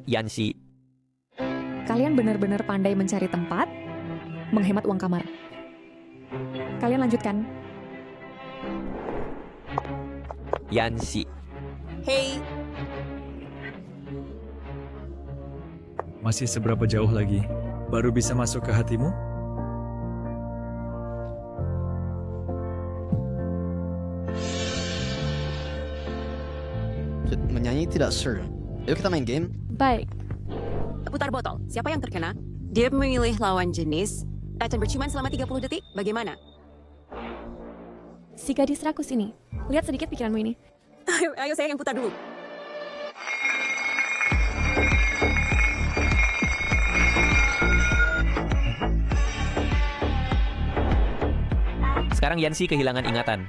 Yanxi. Kalian benar-benar pandai mencari tempat, menghemat uang kamar. Kalian lanjutkan. Yanxi. Hey, Masih seberapa jauh lagi? Baru bisa masuk ke hatimu? Menyanyi tidak seru. Yuk kita main game. Baik, putar botol. Siapa yang terkena? Dia memilih lawan jenis dan berciuman selama 30 detik. Bagaimana? si gadis rakus ini. Lihat sedikit pikiranmu ini. Ayo saya yang putar dulu. Sekarang Yanxi kehilangan ingatan.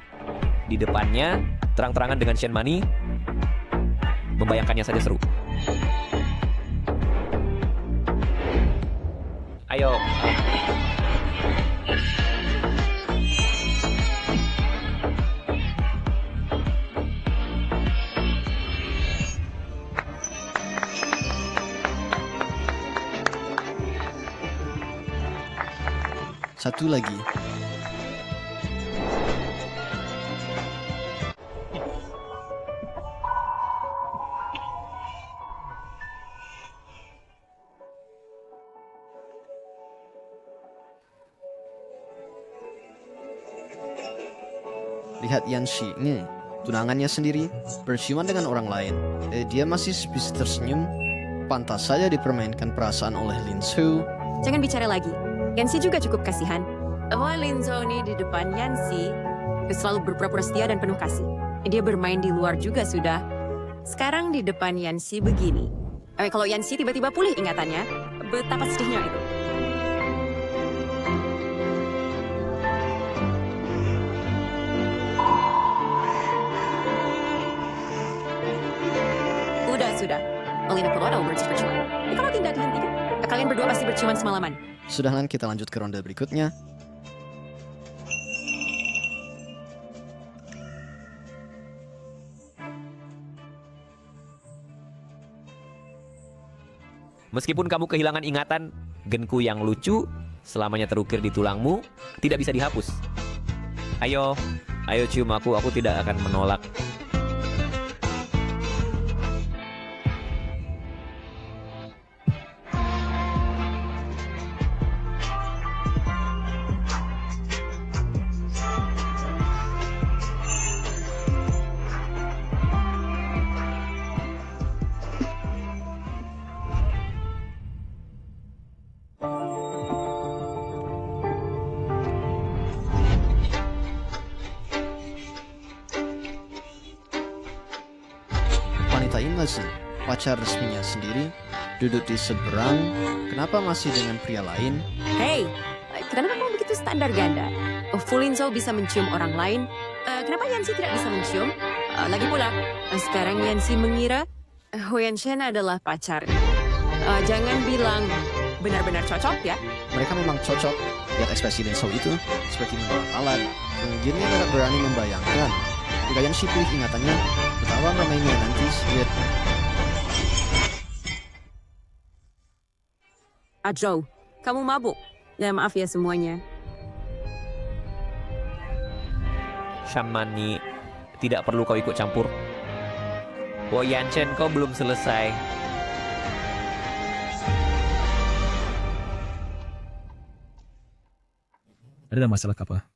Di depannya, terang-terangan dengan Shen Mani, membayangkannya saja seru. Ayo. Satu lagi. Lihat Yanxi ini, tunangannya sendiri berciuman dengan orang lain. Dia masih bisa tersenyum. Pantas saja dipermainkan perasaan oleh Lin Su. Jangan bicara lagi. Yanxi juga cukup kasihan. Lin Zhou ini di depan Yanxi selalu berpura-pura setia dan penuh kasih. Dia bermain di luar juga sudah. Sekarang di depan Yanxi begini. Kalau Yanxi tiba-tiba pulih ingatannya, betapa sedihnya itu. Sudah. Olina perlu ada berciuman. Kalau tidak dihentikan, kalian berdua pasti berciuman semalaman. Sudah, Lan, kita lanjut ke ronde berikutnya. Meskipun kamu kehilangan ingatan, genku yang lucu selamanya terukir di tulangmu tidak bisa dihapus. Ayo cium aku tidak akan menolak. Wanita Imlesen, pacar resminya sendiri, duduk di seberang. Kenapa masih dengan pria lain? Hey, kenapa kamu begitu standar ganda? Lin Zhou bisa mencium orang lain. Kenapa Yanxi tidak bisa mencium? Lagi pula, sekarang Yanxi mengira Huyan Shen adalah pacarnya. Jangan bilang benar-benar cocok ya. Mereka memang cocok. Lihat ekspresi Lin Zhou itu, seperti menolak alat. Mungkin dia tidak berani membayangkan. Jika Yanxi pulih ingatannya, betapa ramainya nanti sihir. Zhou, kamu mabuk. Ya, maaf ya semuanya. Shen Mani, tidak perlu kau ikut campur. Yanchen, kau belum selesai. Ada masalah apa?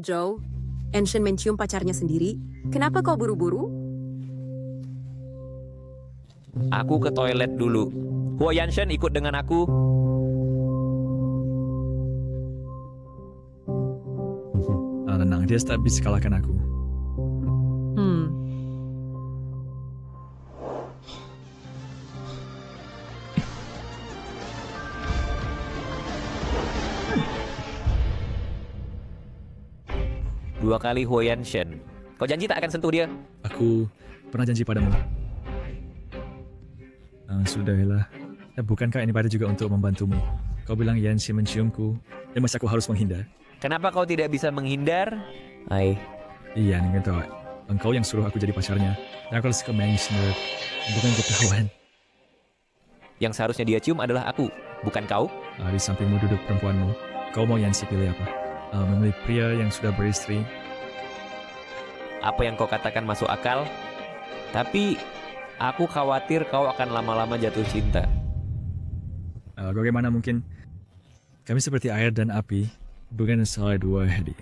Zhou, Enshen mencium pacarnya sendiri. Kenapa kau buru-buru? Aku ke toilet dulu. Yanshen ikut dengan aku. Tenang, dia tak bisa kalahkan aku. Dua kali Yanshen. Kau janji tak akan sentuh dia? Aku pernah janji padamu. Sudahlah. Bukankah ini pada juga untuk membantumu? Kau bilang Yanxi menciumku, dan masa aku harus menghindar? Kenapa kau tidak bisa menghindar? Iya, nih tahu. Engkau yang suruh aku jadi pacarnya. Dan aku harus ke bukan ketahuan. Yang seharusnya dia cium adalah aku, bukan kau. Di sampingmu duduk perempuanmu. Kau mau Yancy pilih apa? Memilih pria yang sudah beristri? Apa yang kau katakan masuk akal, tapi aku khawatir kau akan lama-lama jatuh cinta. Bagaimana mungkin? Kami seperti air dan api, bukan salah dua hadi.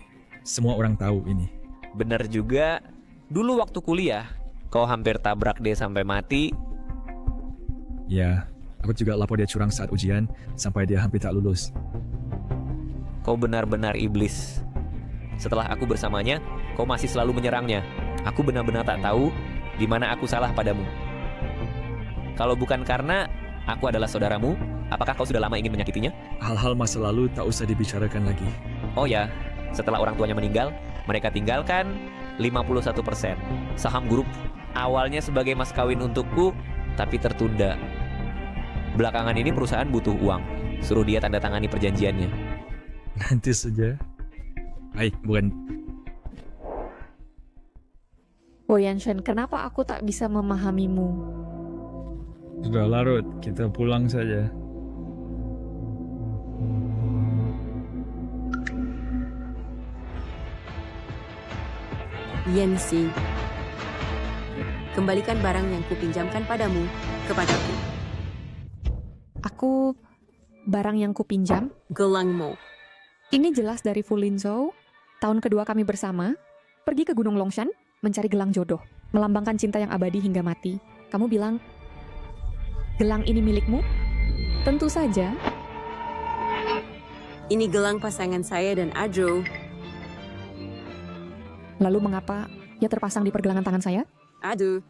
Semua orang tahu ini. Bener juga, dulu waktu kuliah, kau hampir tabrak dia sampai mati. Ya, aku juga lapor dia curang saat ujian, sampai dia hampir tak lulus. Kau benar-benar iblis. Setelah aku bersamanya, kau masih selalu menyerangnya. Aku benar-benar tak tahu di mana aku salah padamu. Kalau bukan karena aku adalah saudaramu, apakah kau sudah lama ingin menyakitinya? Hal-hal masa lalu tak usah dibicarakan lagi. Oh ya, setelah orang tuanya meninggal, mereka tinggalkan 51%. Saham grup awalnya sebagai mas kawin untukku, tapi tertunda. Belakangan ini perusahaan butuh uang. Suruh dia tanda tangani perjanjiannya. Nanti saja. Bukan. Oh Yanshen, kenapa aku tak bisa memahamimu? Sudah larut, kita pulang saja. Yancy, kembalikan barang yang kupinjamkan padamu kepadaku. Aku barang yang kupinjam. Gelangmu. Ini jelas dari Fulinzhou. Tahun kedua kami bersama, pergi ke Gunung Longshan, mencari gelang jodoh, melambangkan cinta yang abadi hingga mati. Kamu bilang, gelang ini milikmu? Tentu saja. Ini gelang pasangan saya dan Adro. Lalu mengapa ia terpasang di pergelangan tangan saya? Aduh,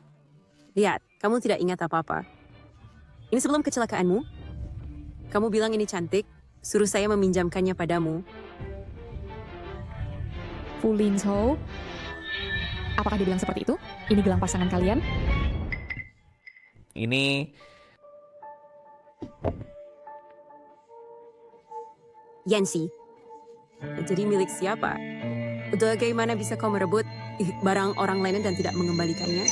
lihat, kamu tidak ingat apa-apa. Ini sebelum kecelakaanmu. Kamu bilang ini cantik, suruh saya meminjamkannya padamu. Fulinzhou, apakah dia bilang seperti itu? Ini gelang pasangan kalian? Ini Yancy, jadi milik siapa? Bagaimana bisa kau merebut barang orang lain dan tidak mengembalikannya?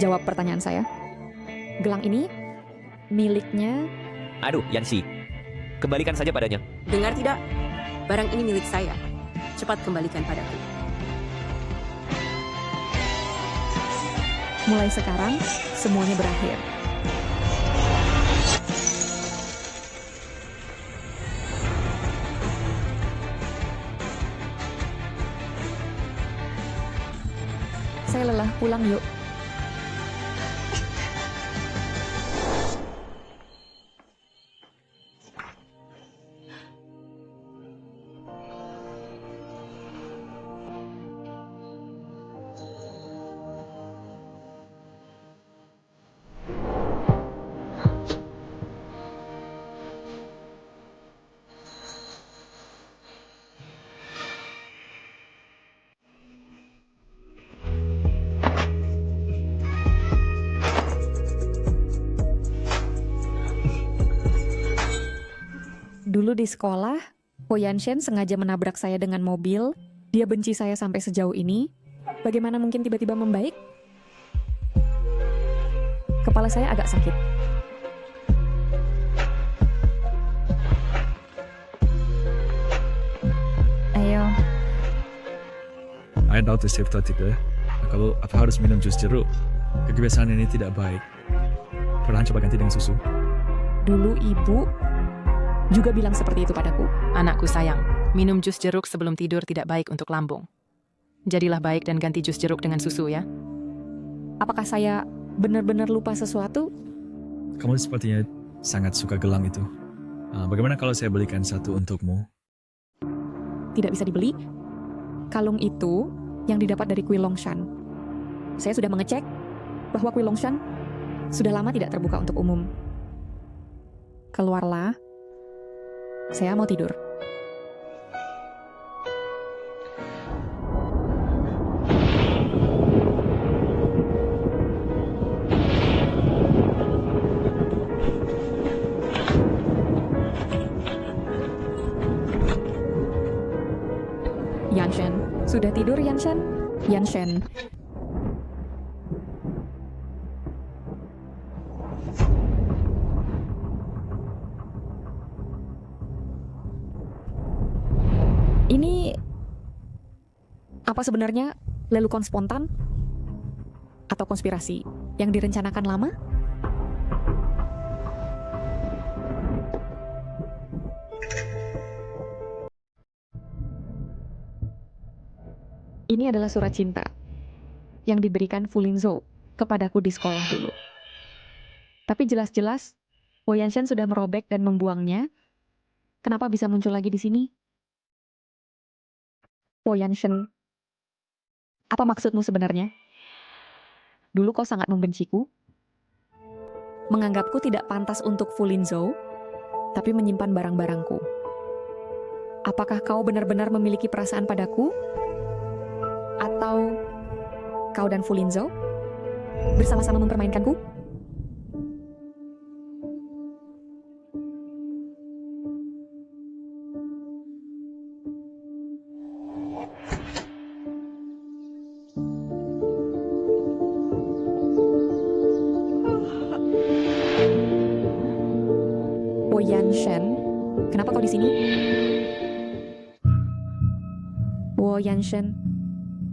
Jawab pertanyaan saya. Gelang ini miliknya. aduh, Yancy, kembalikan saja padanya. Dengar tidak? Barang ini milik saya. Cepat kembalikan padaku. Mulai sekarang, semuanya berakhir. Saya lelah, pulang yuk. Dulu di sekolah, Po Yanshen sengaja menabrak saya dengan mobil. Dia benci saya sampai sejauh ini. Bagaimana mungkin tiba-tiba membaik? Kepala saya agak sakit. Ayo. Air tahu safe atau tidak. Kalau apa harus minum jus jeruk? Kebiasaan ini tidak baik. Perlahan coba ganti dengan susu. Dulu ibu juga bilang seperti itu padaku. Anakku sayang, minum jus jeruk sebelum tidur tidak baik untuk lambung. Jadilah baik dan ganti jus jeruk dengan susu ya. Apakah saya benar-benar lupa sesuatu? Kamu sepertinya sangat suka gelang itu. Bagaimana kalau saya belikan satu untukmu? Tidak bisa dibeli. Kalung itu yang didapat dari Kui Longshan. Saya sudah mengecek bahwa Kui Longshan sudah lama tidak terbuka untuk umum. Keluarlah. Saya mau tidur. Yanshen, sudah tidur Yanshen? Yanshen. Apa sebenarnya lelukon spontan? Atau konspirasi yang direncanakan lama? Ini adalah surat cinta yang diberikan Fu Lingzhou kepadaku di sekolah dulu. Tapi jelas-jelas Wo Yanshen sudah merobek dan membuangnya. Kenapa bisa muncul lagi di sini? Wo Yanshen, apa maksudmu sebenarnya? Dulu kau sangat membenciku, menganggapku tidak pantas untuk Fu Lingzhou, tapi menyimpan barang-barangku. Apakah kau benar-benar memiliki perasaan padaku? Atau kau dan Fu Lingzhou bersama-sama mempermainkanku? Wo Yanshen, kenapa kau di sini? Wo Yanshen,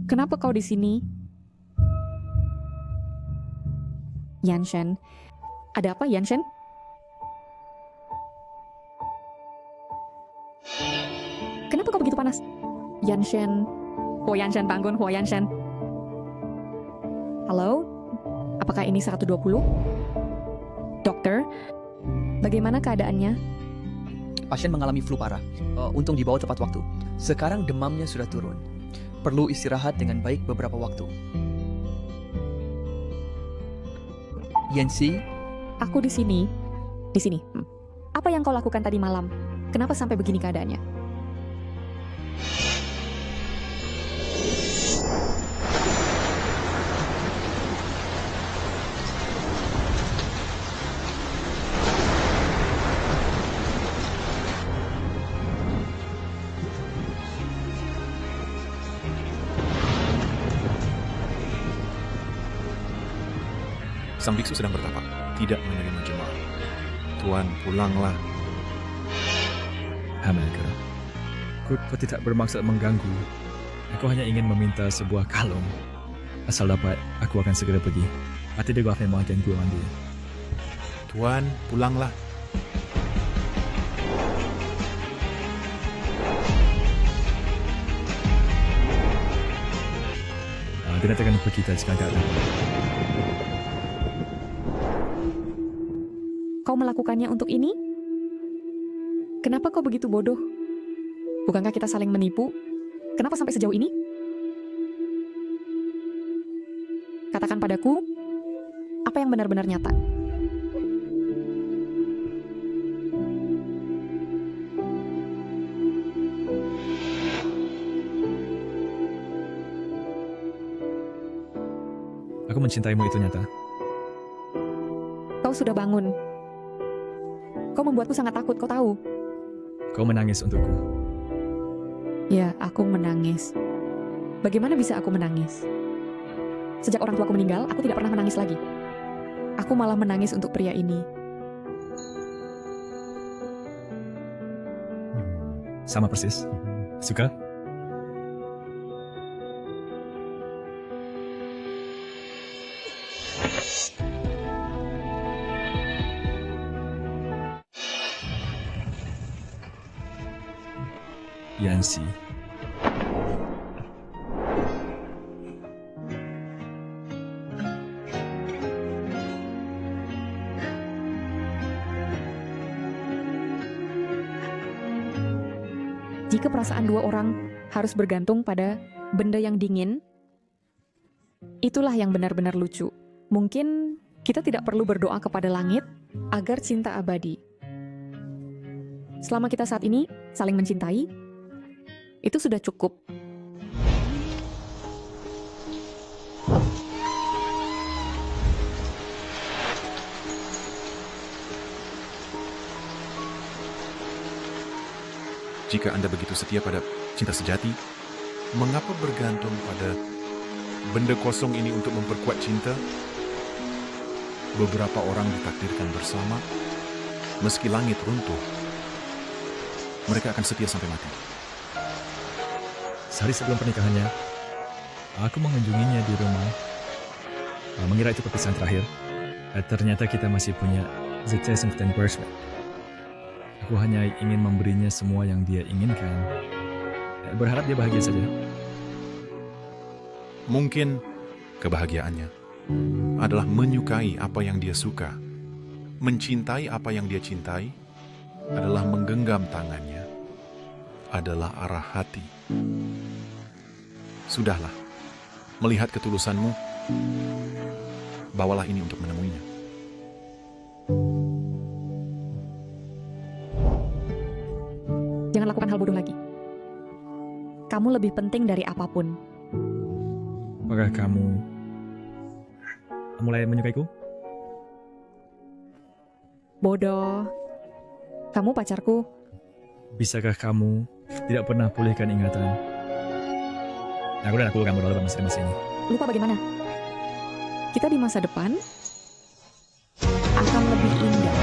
kenapa kau di sini? Yanshen, ada apa Yanshen? Kenapa kau begitu panas? Yanshen, Wo Yanshen bangun, Wo Yanshen. Halo, apakah ini 120? Dokter, bagaimana keadaannya? Pasien mengalami flu parah. Untung dibawa tepat waktu. Sekarang demamnya sudah turun. Perlu istirahat dengan baik beberapa waktu. Yancy, Aku di sini. Di sini. Apa yang kau lakukan tadi malam? Kenapa sampai begini keadaannya? Sang biksu sedang bertapa, tidak menerima jemaah. Tuan, pulanglah. Hamelka, aku tidak bermaksud mengganggu. Aku hanya ingin meminta sebuah kalung. Asal dapat, aku akan segera pergi. Hati dia akan makan gue mandi. Tuan, pulanglah. Dia akan pergi kita sekarang. Kau melakukannya untuk ini? Kenapa kau begitu bodoh? Bukankah kita saling menipu? Kenapa sampai sejauh ini? Katakan padaku, apa yang benar-benar nyata? Aku mencintaimu, itu nyata. Kau sudah bangun. Kau membuatku sangat takut, kau tahu. Kau menangis untukku. Ya, aku menangis. Bagaimana bisa aku menangis? Sejak orang tuaku meninggal, aku tidak pernah menangis lagi. Aku malah menangis untuk pria ini. Sama persis. Suka? Yancy. Jika perasaan dua orang harus bergantung pada benda yang dingin, itulah yang benar-benar lucu. Mungkin kita tidak perlu berdoa kepada langit agar cinta abadi. Selama kita saat ini saling mencintai, itu sudah cukup. Jika Anda begitu setia pada cinta sejati, mengapa bergantung pada benda kosong ini untuk memperkuat cinta? Beberapa orang ditakdirkan bersama, meski langit runtuh, mereka akan setia sampai mati. Sehari sebelum pernikahannya, Aku mengunjunginya di rumah. Mengira itu perpisahan terakhir. Ternyata kita masih punya the chance of 10%. Aku hanya ingin memberinya semua yang dia inginkan. Berharap dia bahagia saja. Mungkin kebahagiaannya adalah menyukai apa yang dia suka. Mencintai apa yang dia cintai adalah menggenggam tangannya, adalah arah hati. Sudahlah, melihat ketulusanmu, bawalah ini untuk menemuinya. Jangan lakukan hal bodoh lagi. Kamu lebih penting dari apapun. Apakah kamu mulai menyukaiku? Bodoh. Kamu pacarku. Bisakah kamu tidak pernah pulihkan ingatan? Aku akan berlalu masa ini. Lupa bagaimana? Kita di masa depan akan lebih indah.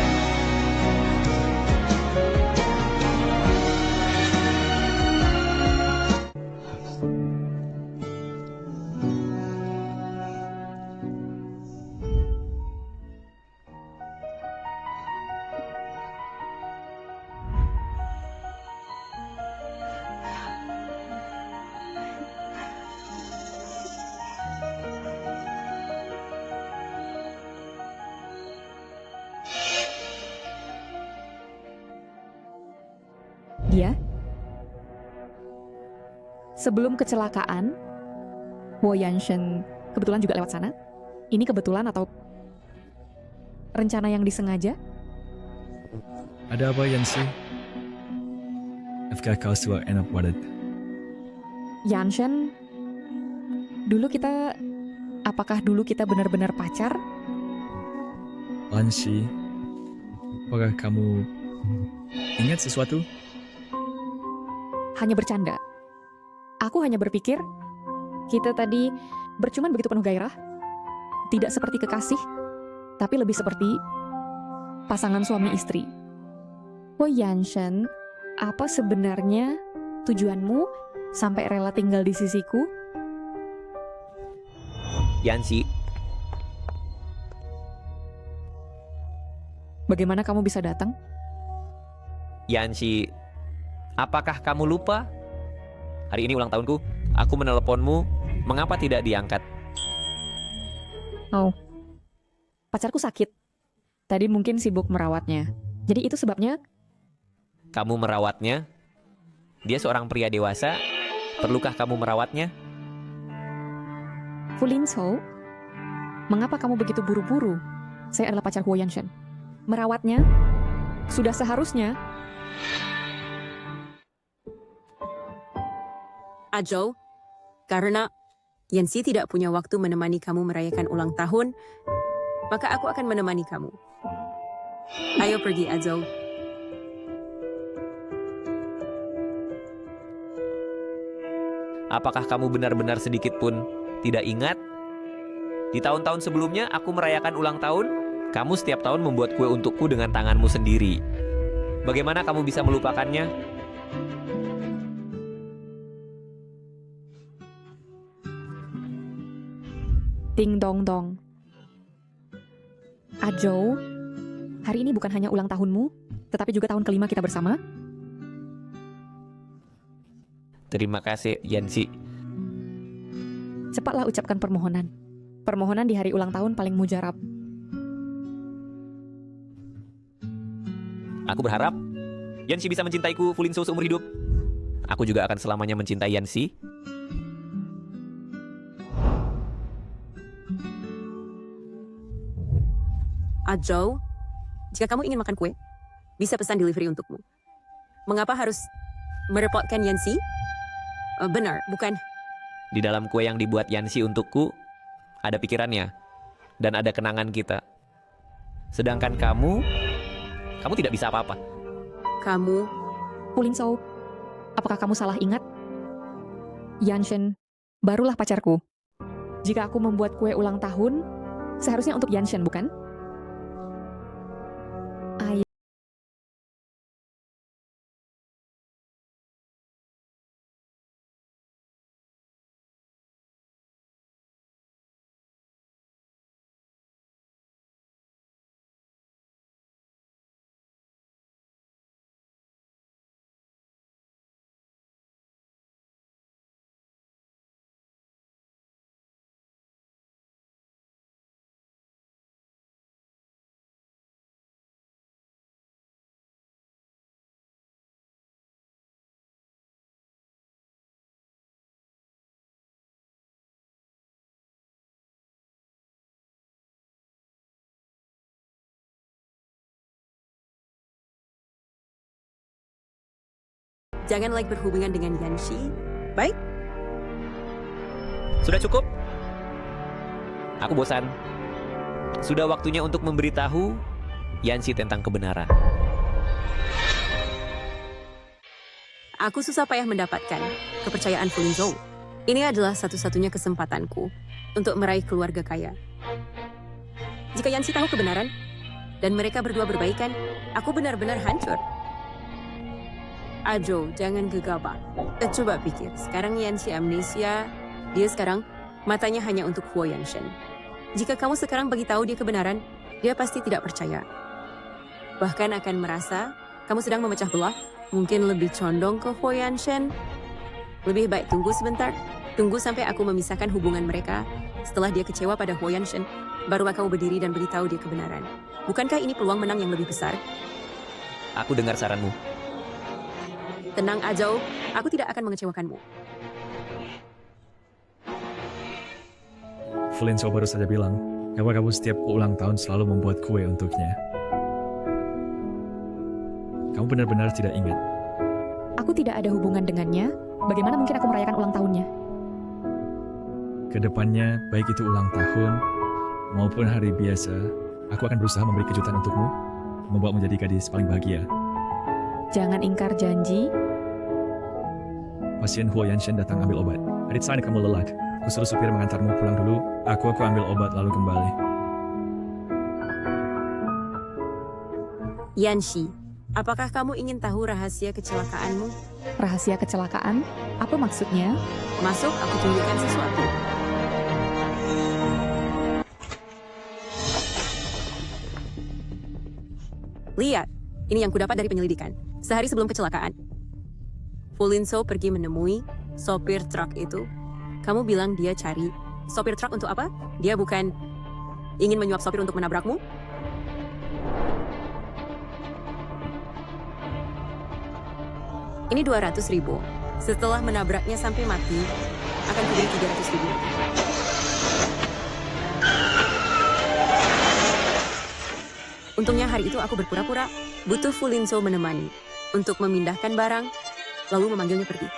Dia sebelum kecelakaan, Wo Yanshen kebetulan juga lewat sana. Ini kebetulan atau rencana yang disengaja? Ada apa, Yancy? Apakah kau sudah enak worried? Yanshen, apakah dulu kita benar-benar pacar? Yancy, apakah kamu ingat sesuatu? Hanya bercanda. Aku hanya berpikir kita tadi bercuman begitu penuh gairah. Tidak seperti kekasih, tapi lebih seperti pasangan suami istri. Oh Yanshen, apa sebenarnya tujuanmu sampai rela tinggal di sisiku? Yancy, Bagaimana kamu bisa datang? Yancy, apakah kamu lupa? Hari ini ulang tahunku. Aku meneleponmu. Mengapa tidak diangkat? Oh, pacarku sakit. Tadi mungkin sibuk merawatnya. Jadi itu sebabnya. Kamu merawatnya? Dia seorang pria dewasa. Perlukah kamu merawatnya? Fulinso, mengapa kamu begitu buru-buru? Saya adalah pacar Huo Yanshen. Merawatnya sudah seharusnya. Ajo, karena Yancy tidak punya waktu menemani kamu merayakan ulang tahun, maka aku akan menemani kamu. Ayo pergi, Ajo. Apakah kamu benar-benar sedikit pun tidak ingat? Di tahun-tahun sebelumnya aku merayakan ulang tahun, kamu setiap tahun membuat kue untukku dengan tanganmu sendiri. Bagaimana kamu bisa melupakannya? Ding dong dong. Ajo, hari ini bukan hanya ulang tahunmu, tetapi juga tahun kelima kita bersama. Terima kasih, Yancy. Cepatlah ucapkan permohonan. Permohonan di hari ulang tahun paling mujarab. Aku berharap Yancy bisa mencintaiku Fulinso seumur hidup. Aku juga akan selamanya mencintai Yancy. Ajo, jika kamu ingin makan kue, bisa pesan delivery untukmu. Mengapa harus merepotkan Yancy? Benar, bukan? Di dalam kue yang dibuat Yancy untukku, ada pikirannya dan ada kenangan kita. Sedangkan kamu tidak bisa apa-apa. Kamu, Fulinso, apakah kamu salah ingat? Yanshen, barulah pacarku. Jika aku membuat kue ulang tahun, seharusnya untuk Yanshen, bukan? Jangan lagi berhubungan dengan Yanxi. Baik? Sudah cukup? Aku bosan. Sudah waktunya untuk memberitahu Yanxi tentang kebenaran. Aku susah payah mendapatkan kepercayaan Fu Lin Zhou. Ini adalah satu-satunya kesempatanku untuk meraih keluarga kaya. Jika Yanxi tahu kebenaran, dan mereka berdua berbaikan, aku benar-benar hancur. Ajo, jangan gegabah. Coba pikir, sekarang Yanxi amnesia, dia sekarang matanya hanya untuk Huo Yanshen. Jika kamu sekarang beritahu dia kebenaran, dia pasti tidak percaya. Bahkan akan merasa kamu sedang memecah belah, mungkin lebih condong ke Huo Yanshen. Lebih baik tunggu sebentar, tunggu sampai aku memisahkan hubungan mereka. Setelah dia kecewa pada Huo Yanshen, baru kamu berdiri dan beritahu dia kebenaran. Bukankah ini peluang menang yang lebih besar? Aku dengar saranmu. Tenang, Ajo, aku tidak akan mengecewakanmu. Fu Lin Zhou baru saja bilang, bahwa kamu setiap ulang tahun selalu membuat kue untuknya. Kamu benar-benar tidak ingat. Aku tidak ada hubungan dengannya. Bagaimana mungkin aku merayakan ulang tahunnya? Kedepannya, baik itu ulang tahun maupun hari biasa, aku akan berusaha memberi kejutan untukmu, membuatmu menjadi gadis paling bahagia. Jangan ingkar janji. Pasien Huo Yanshen datang ambil obat. Adit sana kamu lelah. Aku suruh supir mengantarmu pulang dulu. Aku ambil obat lalu kembali. Yanxi, apakah kamu ingin tahu rahasia kecelakaanmu? Rahasia kecelakaan? Apa maksudnya? Masuk, aku tunjukkan sesuatu. Lihat, ini yang kudapat dari penyelidikan. Sehari sebelum kecelakaan, Fu Lin Zhou pergi menemui sopir truk itu. Kamu bilang dia cari sopir truk untuk apa? Dia bukan ingin menyuap sopir untuk menabrakmu? Ini 200.000. Setelah menabraknya sampai mati, akan kuberi 300.000. Untungnya hari itu aku berpura-pura butuh Fu Lin Zhou menemani untuk memindahkan barang, lalu memanggilnya pergi.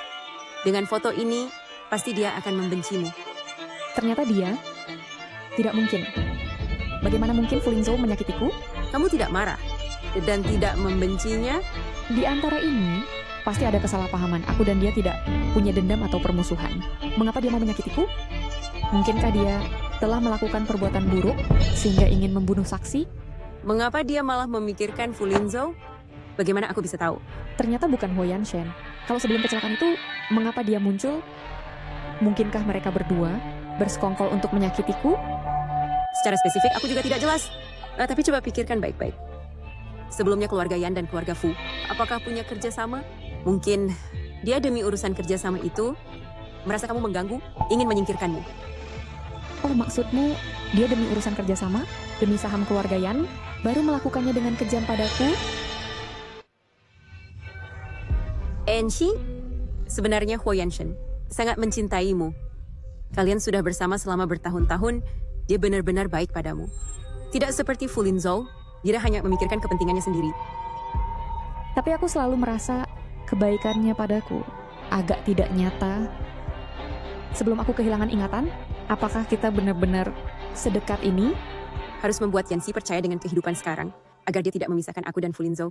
Dengan foto ini, pasti dia akan membencimu. Ternyata dia tidak mungkin. Bagaimana mungkin Fu Lin Zhou menyakitiku? Kamu tidak marah dan tidak membencinya? Di antara ini, pasti ada kesalahpahaman. Aku dan dia tidak punya dendam atau permusuhan. Mengapa dia mau menyakitiku? Mungkinkah dia telah melakukan perbuatan buruk sehingga ingin membunuh saksi? Mengapa dia malah memikirkan Fu Lin Zhou? Bagaimana aku bisa tahu? Ternyata bukan Huo Yanshen. Kalau sebelum kecelakaan itu, mengapa dia muncul? Mungkinkah mereka berdua bersekongkol untuk menyakitiku? Secara spesifik aku juga tidak jelas. Tapi coba pikirkan baik-baik. Sebelumnya keluarga Yan dan keluarga Fu, apakah punya kerjasama? Mungkin dia demi urusan kerjasama itu, merasa kamu mengganggu, ingin menyingkirkanmu. Oh, maksudmu dia demi urusan kerjasama, demi saham keluarga Yan, baru melakukannya dengan kejam padaku? Enshi, sebenarnya Huo Yanshen sangat mencintaimu. Kalian sudah bersama selama bertahun-tahun, dia benar-benar baik padamu. Tidak seperti Fu Lin Zhou, dia hanya memikirkan kepentingannya sendiri. Tapi aku selalu merasa kebaikannya padaku agak tidak nyata. Sebelum aku kehilangan ingatan, apakah kita benar-benar sedekat ini? Harus membuat Yanxi percaya dengan kehidupan sekarang, agar dia tidak memisahkan aku dan Fu Lin Zhou.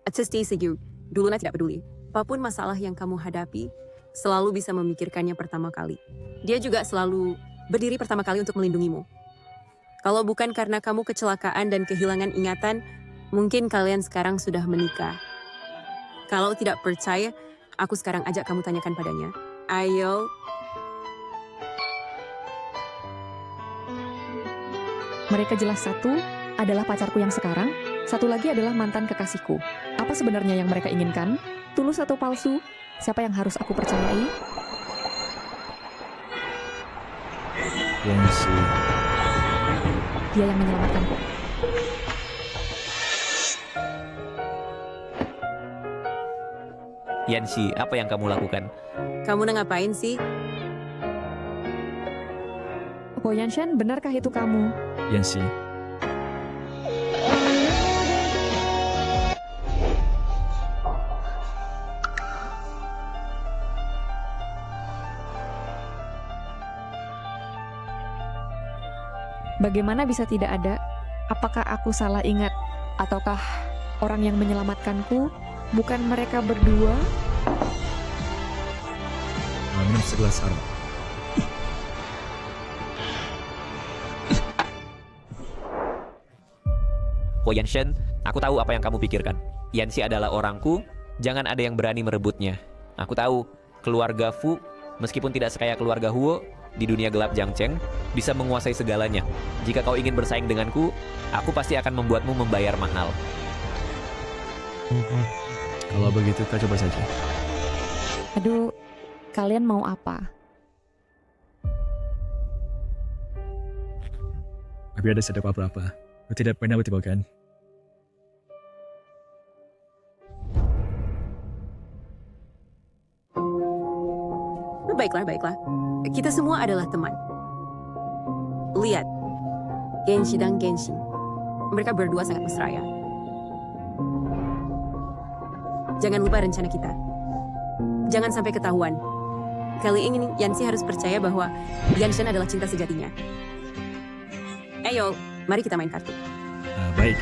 Stay secure, dulunya tidak peduli. Apapun masalah yang kamu hadapi, selalu bisa memikirkannya pertama kali. Dia juga selalu berdiri pertama kali untuk melindungimu. Kalau bukan karena kamu kecelakaan dan kehilangan ingatan, mungkin kalian sekarang sudah menikah. Kalau tidak percaya, aku sekarang ajak kamu tanyakan padanya. Ayo. Mereka jelas satu adalah pacarku yang sekarang, satu lagi adalah mantan kekasihku. Apa sebenarnya yang mereka inginkan? Tulus atau palsu? Siapa yang harus aku percayai? Yanxi, Dia yang menyelamatkanku. Yanxi, apa yang kamu lakukan? Kamu ngapain sih? Huo Yanshen, benarkah itu kamu? Yanxi, Bagaimana bisa tidak ada? Apakah aku salah ingat? Ataukah orang yang menyelamatkanku bukan mereka berdua? Minum segelas arak. Huo Yanshen, aku tahu apa yang kamu pikirkan. Yanxi adalah orangku, jangan ada yang berani merebutnya. Aku tahu, keluarga Fu, meskipun tidak sekaya keluarga Huo, di dunia gelap Jiangcheng, bisa menguasai segalanya. Jika kau ingin bersaing denganku, aku pasti akan membuatmu membayar mahal. Kalau begitu, kita coba saja. Aduh, kalian mau apa? Tapi ada sedap apa-apa. Kau tidak pernah bertemu kan? Baiklah. Kita semua adalah teman. Lihat, Genshi dan Genshin. Mereka berdua sangat mesra ya. Jangan lupa rencana kita. Jangan sampai ketahuan. Kali ini Yanxi harus percaya bahwa Yanshen adalah cinta sejatinya. Ayo, mari kita main kartu. Baik.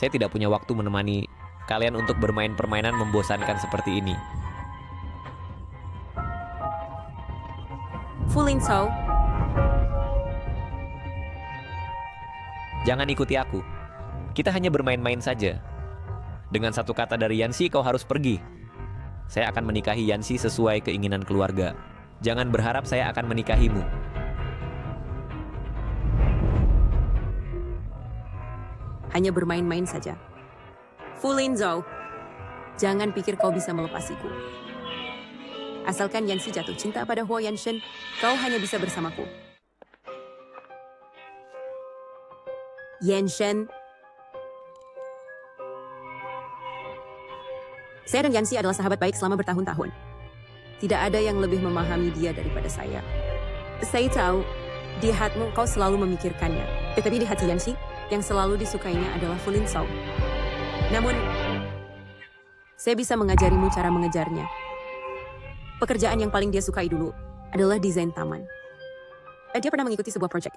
Saya tidak punya waktu menemani kalian untuk bermain permainan membosankan seperti ini. Fu Lingzhou, Jangan ikuti aku. Kita hanya bermain-main saja. Dengan satu kata dari Yanxi, kau harus pergi. Saya akan menikahi Yanxi sesuai keinginan keluarga. Jangan berharap saya akan menikahimu. hanya bermain-main saja. Fu Lingzhou, jangan pikir kau bisa melepasiku. Asalkan Yanxi jatuh cinta pada Huo Yanshen, kau hanya bisa bersamaku. Yanshen, saya dan Yanxi adalah sahabat baik selama bertahun-tahun. Tidak ada yang lebih memahami dia daripada saya. Saya tahu, di hatimu kau selalu memikirkannya. Tetapi di hati Yanxi, yang selalu disukainya adalah Fu Lingzhou. Namun, saya bisa mengajarimu cara mengejarnya. Pekerjaan yang paling dia sukai dulu adalah desain taman. Dia pernah mengikuti sebuah proyek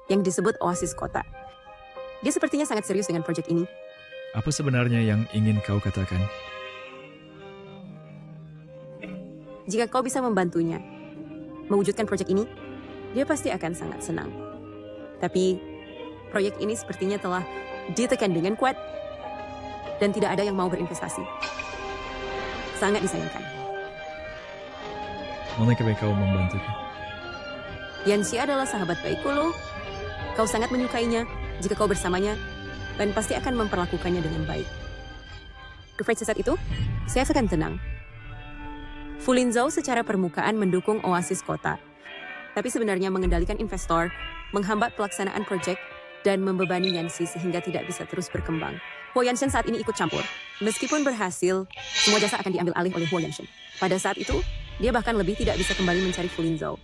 yang disebut Oasis Kota. Dia sepertinya sangat serius dengan proyek ini. Apa sebenarnya yang ingin kau katakan? Jika kau bisa membantunya mewujudkan proyek ini, dia pasti akan sangat senang. Tapi, proyek ini sepertinya telah ditekan dengan kuat dan tidak ada yang mau berinvestasi. Sangat disayangkan. Manakah kau membantuku? Yanxi adalah sahabat baikku loh. Kau sangat menyukainya jika kau bersamanya dan pasti akan memperlakukannya dengan baik. Kefreit saat itu, saya akan tenang. Fu Lingzhou secara permukaan mendukung Oasis Kota, tapi sebenarnya mengendalikan investor, menghambat pelaksanaan proyek, dan membebani Yanxi sehingga tidak bisa terus berkembang. Huo Yanshen saat ini ikut campur. Meskipun berhasil, semua jasa akan diambil alih oleh Huo Yanshen. Pada saat itu, dia bahkan lebih tidak bisa kembali mencari Fu Lingzhou.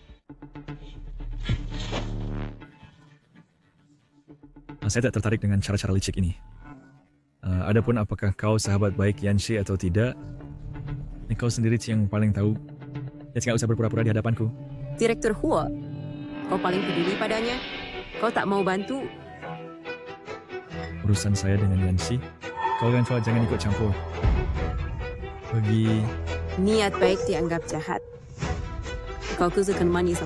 Saya tak tertarik dengan cara-cara licik ini. Adapun apakah kau sahabat baik Yanxi atau tidak, ini kau sendiri yang paling tahu. Ya, tidak usah berpura-pura di hadapanku. Direktur Huo, kau paling peduli padanya? Kau tak mau bantu? Urusan saya dengan Yanxi, kau kan jangan ikut campur. Bagi Niat baik dianggap jahat. Kau kuzukan manis.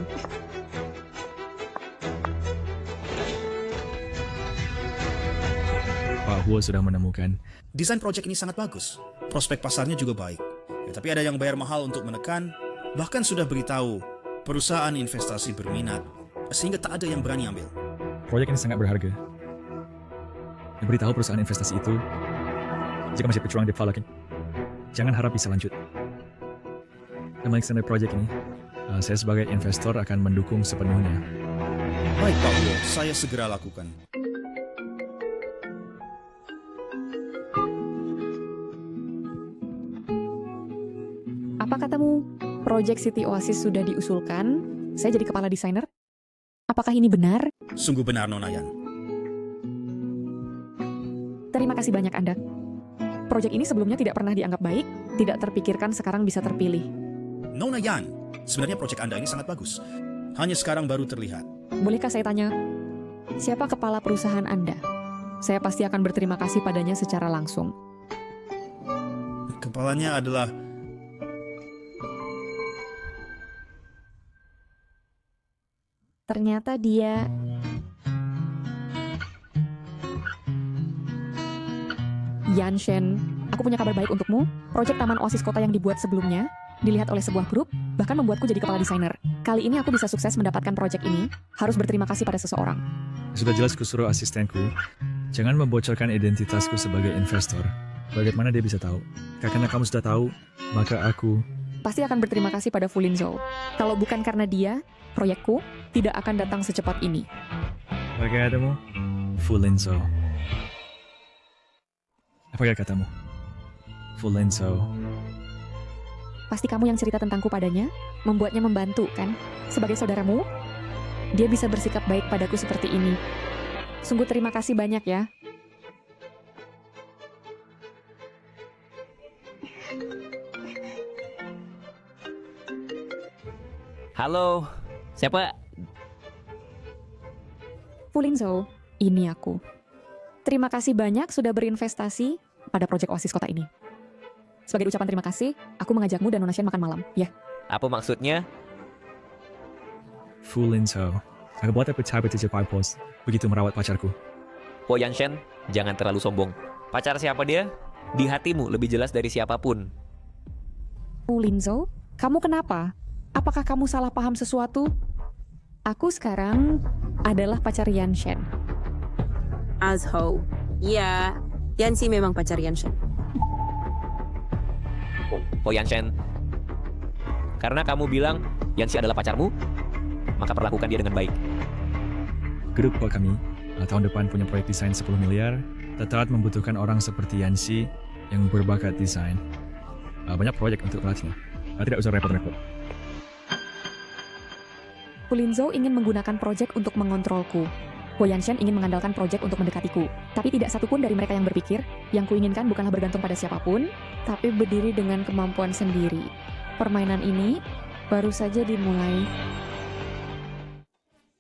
Pak Huo sudah menemukan. Desain proyek ini sangat bagus. Prospek pasarnya juga baik. Ya, tapi ada yang bayar mahal untuk menekan, bahkan sudah beritahu perusahaan investasi berminat, sehingga tak ada yang berani ambil. Proyek ini sangat berharga. Beritahu perusahaan investasi itu, jika masih berjuang di Falak, jangan harap bisa lanjut. Dan melaksanakan proyek ini, saya sebagai investor akan mendukung sepenuhnya. Baik Pak Huo, saya segera lakukan. Apa katamu, proyek City Oasis sudah diusulkan? Saya jadi kepala desainer? Apakah ini benar? Sungguh benar, Nona Yan. Terima kasih banyak Anda. Proyek ini sebelumnya tidak pernah dianggap baik, tidak terpikirkan sekarang bisa terpilih. Nona Yan, sebenarnya proyek Anda ini sangat bagus. Hanya sekarang baru terlihat. Bolehkah saya tanya, siapa kepala perusahaan Anda? Saya pasti akan berterima kasih padanya secara langsung. Kepalanya adalah... Ternyata dia... Yanshen, aku punya kabar baik untukmu. Proyek Taman Oasis Kota yang dibuat sebelumnya, dilihat oleh sebuah grup, bahkan membuatku jadi kepala desainer. Kali ini aku bisa sukses mendapatkan proyek ini, harus berterima kasih pada seseorang. Sudah jelas kusuruh asistenku, jangan membocorkan identitasku sebagai investor. Bagaimana dia bisa tahu? Karena kamu sudah tahu, maka aku... Pasti akan berterima kasih pada Fulinzhou. Kalau bukan karena dia, proyekku tidak akan datang secepat ini. Bagaimana? Fulinzhou. Apa katamu? Fulinzhou. Pasti kamu yang cerita tentangku padanya, membuatnya membantu, kan? Sebagai saudaramu, dia bisa bersikap baik padaku seperti ini. Sungguh terima kasih banyak ya. Halo, siapa? Fulinzhou, ini aku. Terima kasih banyak sudah berinvestasi pada proyek Oasis Kota ini. Sebagai ucapan terima kasih, aku mengajakmu dan Nona Shen makan malam, ya. Apa maksudnya? Fulinzhou. Aku buat apa cara pos begitu merawat pacarku. Po Yanshen, jangan terlalu sombong. Pacar siapa dia? Di hatimu lebih jelas dari siapapun. Fulinzhou, kamu kenapa? Apakah kamu salah paham sesuatu? Aku sekarang adalah pacar Yanshen. Azhou. Ya, Yanxi memang pacar Yanshen. Po Yanshen, karena kamu bilang Yanxi adalah pacarmu, maka perlakukan dia dengan baik. Grup kami tahun depan punya proyek desain 10 miliar, tetap membutuhkan orang seperti Yanxi yang berbakat desain. Banyak proyek untuk pelatihnya. Tidak usah repot-repot. Fulinzhou ingin menggunakan proyek untuk mengontrolku. Po Yanshen ingin mengandalkan proyek untuk mendekatiku. Tapi tidak satupun dari mereka yang berpikir, yang kuinginkan bukanlah bergantung pada siapapun, tapi berdiri dengan kemampuan sendiri. Permainan ini baru saja dimulai.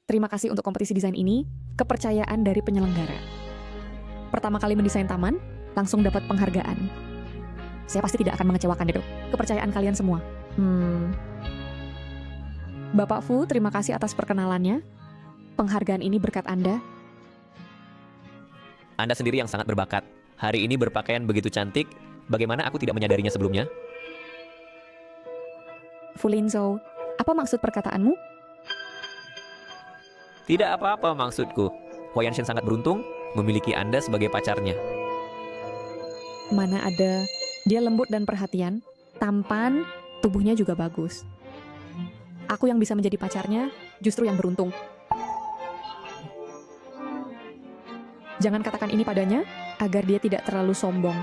Terima kasih untuk kompetisi desain ini, kepercayaan dari penyelenggara. Pertama kali mendesain taman, langsung dapat penghargaan. Saya pasti tidak akan mengecewakan itu. Kepercayaan kalian semua. Bapak Fu, terima kasih atas perkenalannya. Penghargaan ini berkat Anda. Anda sendiri yang sangat berbakat. Hari ini berpakaian begitu cantik, bagaimana aku tidak menyadarinya sebelumnya? Fulinzhou, apa maksud perkataanmu? Tidak apa-apa maksudku. Po Yanshen sangat beruntung memiliki Anda sebagai pacarnya. Mana ada, dia lembut dan perhatian, tampan, tubuhnya juga bagus. Aku yang bisa menjadi pacarnya, justru yang beruntung. Jangan katakan ini padanya, agar dia tidak terlalu sombong.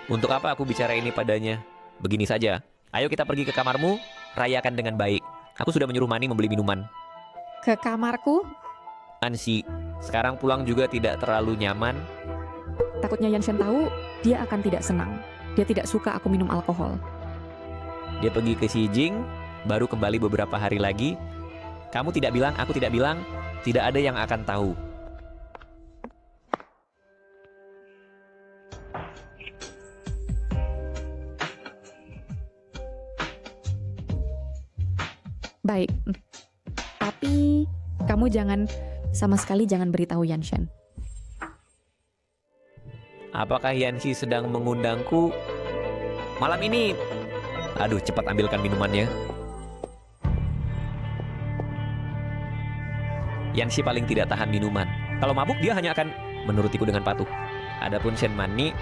Untuk apa aku bicara ini padanya? Begini saja, ayo kita pergi ke kamarmu, rayakan dengan baik. Aku sudah menyuruh Mani membeli minuman. Ke kamarku? Ansi, sekarang pulang juga tidak terlalu nyaman. Takutnya Yanshen tahu, dia akan tidak senang. Dia tidak suka aku minum alkohol. Dia pergi ke Xijing, baru kembali beberapa hari lagi. Kamu tidak bilang, aku tidak bilang, tidak ada yang akan tahu. Baik, tapi kamu sama sekali jangan beritahu Yanshen. Apakah Yanxi sedang mengundangku malam ini? Aduh, cepat ambilkan minumannya. Yanxi paling tidak tahan minuman. Kalau mabuk dia hanya akan menurutiku dengan patuh. Adapun Shen Mani,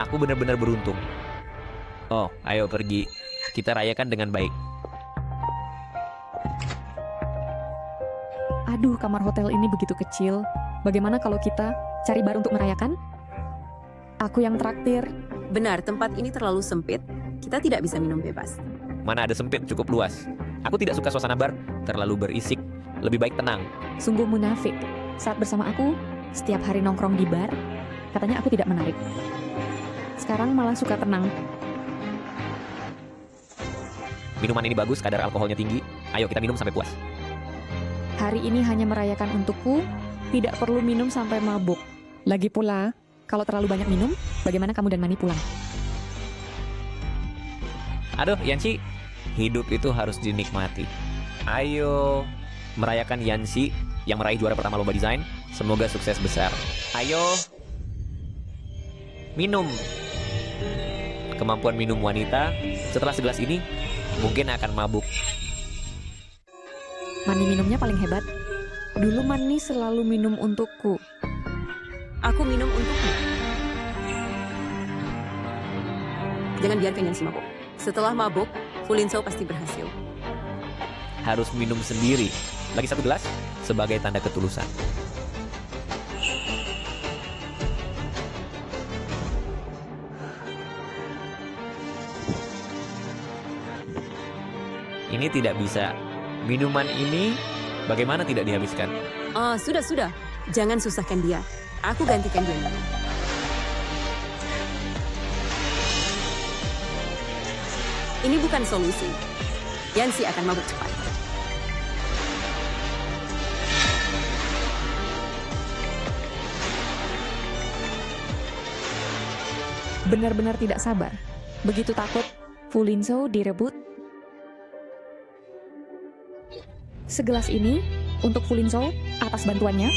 aku benar-benar beruntung. Oh, ayo pergi. Kita rayakan dengan baik. Aduh, kamar hotel ini begitu kecil. Bagaimana kalau kita cari bar untuk merayakan? Aku yang traktir. Benar, tempat ini terlalu sempit. Kita tidak bisa minum bebas. Mana ada sempit, cukup luas. Aku tidak suka suasana bar, terlalu berisik. Lebih baik tenang. Sungguh munafik. Saat bersama aku, setiap hari nongkrong di bar, Katanya aku tidak menarik. Sekarang malah suka tenang. Minuman ini bagus, kadar alkoholnya tinggi. Ayo kita minum sampai puas. Hari ini hanya merayakan untukku, tidak perlu minum sampai mabuk. Lagi pula, kalau terlalu banyak minum, bagaimana kamu dan Mani pulang? Aduh, Yancy, hidup itu harus dinikmati. Ayo merayakan Yancy yang meraih juara pertama lomba desain. Semoga sukses besar. Ayo minum. Kemampuan minum wanita setelah segelas ini mungkin akan mabuk. Mani minumnya paling hebat. Dulu Mani selalu minum untukku. Aku minum untukmu. Jangan biarkan Yancy mabuk. Setelah mabuk, Fulinsau pasti berhasil. Harus minum sendiri. Lagi satu gelas sebagai tanda ketulusan. Ini tidak bisa. Minuman ini bagaimana tidak dihabiskan? Sudah. Jangan susahkan dia. Aku gantikan dia minum. Ini bukan solusi. Yancy akan mabuk cepat. Benar-benar tidak sabar. Begitu takut Fulinsau direbut. Segelas ini untuk Fulinsau atas bantuannya.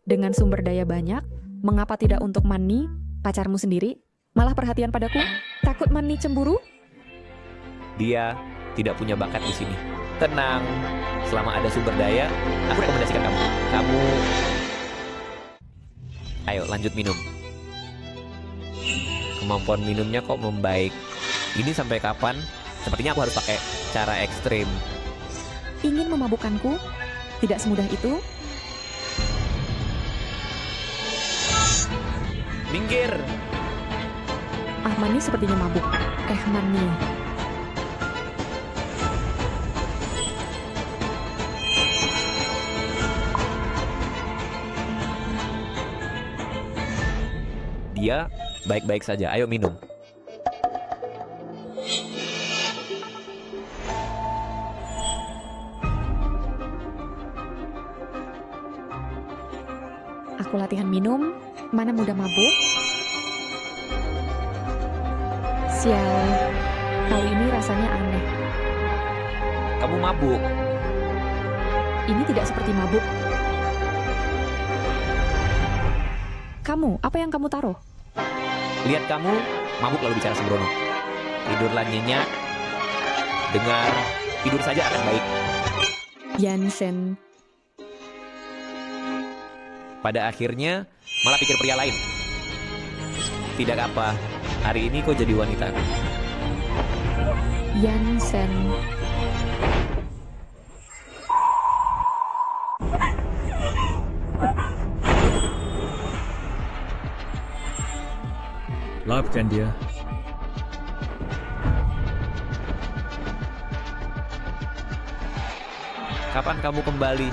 Dengan sumber daya banyak, mengapa tidak untuk Mani, pacarmu sendiri, malah perhatian padaku? Takut Mani cemburu? Dia tidak punya bakat di sini. Tenang, selama ada sumber daya, aku rekomendasikan kamu. Ayo lanjut minum. Kemampuan minumnya kok membaik. Ini sampai kapan? Sepertinya aku harus pakai cara ekstrim. Ingin memabukkanku? Tidak semudah itu. Minggir! Mani sepertinya mabuk. Mani. Dia baik-baik saja. Ayo minum. Aku latihan minum, mana mudah mabuk. Sial, kali ini rasanya aneh. Kamu mabuk. Ini tidak seperti mabuk. Kamu, apa yang kamu taruh? Lihat kamu, mabuk lalu bicara sembrono. Tidurlah nyenyak. Dengar, tidur saja akan baik. Yansen. Pada akhirnya, malah pikir pria lain. Tidak apa, hari ini kau jadi wanitaku. Yansen. Lapkan dia. Kapan kamu kembali?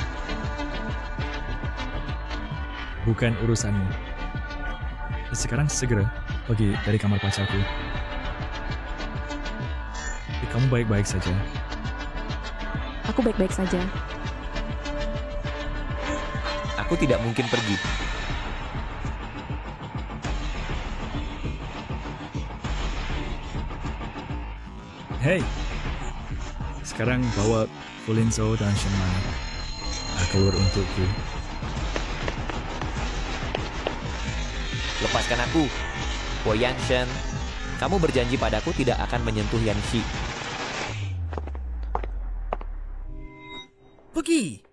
Bukan urusanmu. Sekarang segera pergi dari kamar pacarku. Kamu baik-baik saja. Aku baik-baik saja. Aku tidak mungkin pergi. Hei, sekarang bawa Fulinsau dan Shenmani keluar untukku. Lepaskan aku, Po Yanshen. Kamu berjanji padaku tidak akan menyentuh Yanxi. Pergi!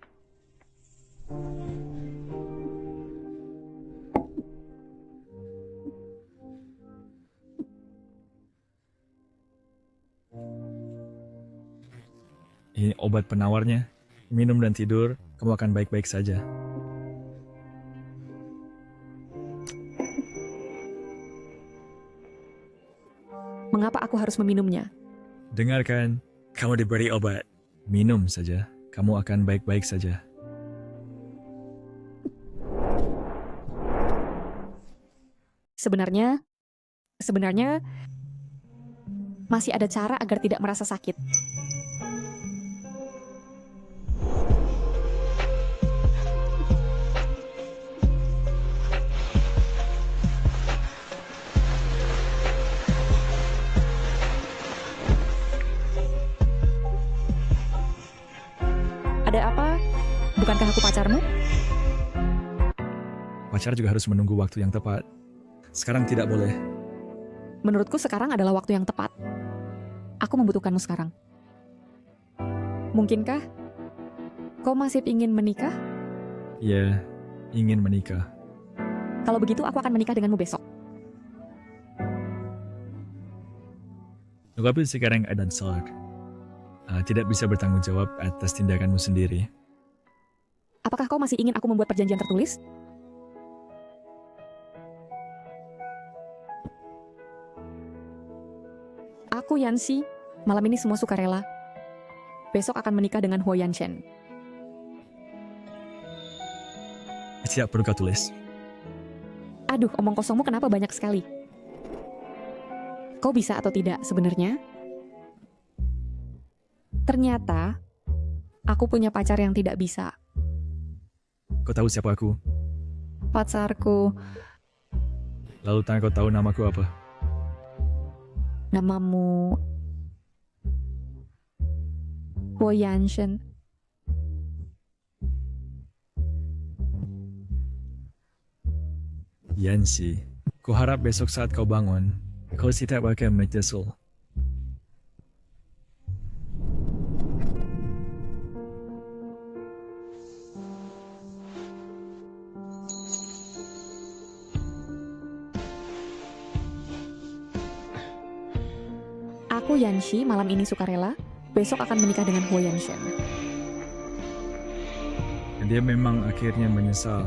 Ini obat penawarnya. Minum dan tidur, kamu akan baik-baik saja. Mengapa aku harus meminumnya? Dengarkan, kamu diberi obat. Minum saja, kamu akan baik-baik saja. Sebenarnya masih ada cara agar tidak merasa sakit. Ada apa? Bukankah aku pacarmu? Pacar juga harus menunggu waktu yang tepat. Sekarang tidak boleh. Menurutku sekarang adalah waktu yang tepat. Aku membutuhkanmu sekarang. Mungkinkah kau masih ingin menikah? Ya, ingin menikah. Kalau begitu aku akan menikah denganmu besok. Tetapi sekarang Adan salah. Tidak bisa bertanggung jawab atas tindakanmu sendiri. Apakah kau masih ingin aku membuat perjanjian tertulis? Aku Yanxi, malam ini semua sukarela. Besok akan menikah dengan Huo Yanshen. Tidak perlu kau tulis. Aduh, omong kosongmu kenapa banyak sekali? Kau bisa atau tidak sebenarnya? Ternyata, aku punya pacar yang tidak bisa. Kau tahu siapa aku? Pacarku, Lalu kau tahu namaku apa? namamu Huo Yanshen. Yanxi, kuharap besok saat kau bangun, kau tidak akan menyesal. Aku Yanxi, malam ini sukarela. Besok akan menikah dengan Huo Yanshen. Dia memang akhirnya menyesal.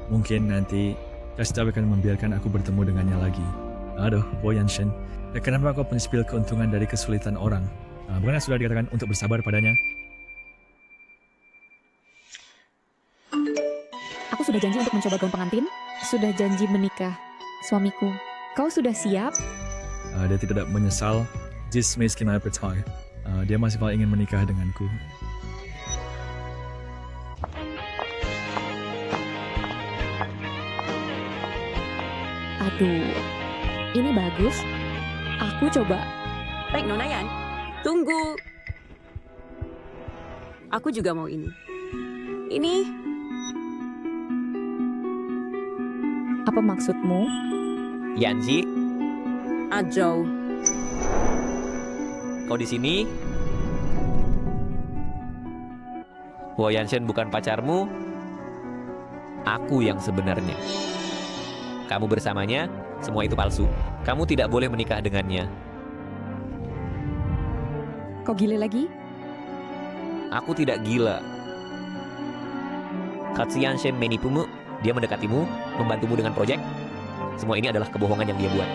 Mungkin nanti Kasta akan membiarkan aku bertemu dengannya lagi. Aduh, Huo Yanshen, kenapa kau menspil keuntungan dari kesulitan orang? Bukannya sudah dikatakan untuk bersabar padanya? Aku sudah janji untuk mencoba gaun pengantin. Sudah janji menikah, suamiku. Kau sudah siap? Dia tidak menyesal. Jis miskin percaya. Dia masih paling ingin menikah denganku. Aduh, ini bagus. Aku coba. Baik, Nona Yan. Tunggu. Aku juga mau ini. Ini Apa maksudmu? Yanxi, Ajau. kau di sini? Huo Yanshen bukan pacarmu. Aku yang sebenarnya. Kamu bersamanya, semua itu palsu. Kamu tidak boleh menikah dengannya. Kau gile lagi? Aku tidak gila. Katsu Yanshen menipumu, dia mendekatimu, membantumu dengan proyek. Semua ini adalah kebohongan yang dia buat.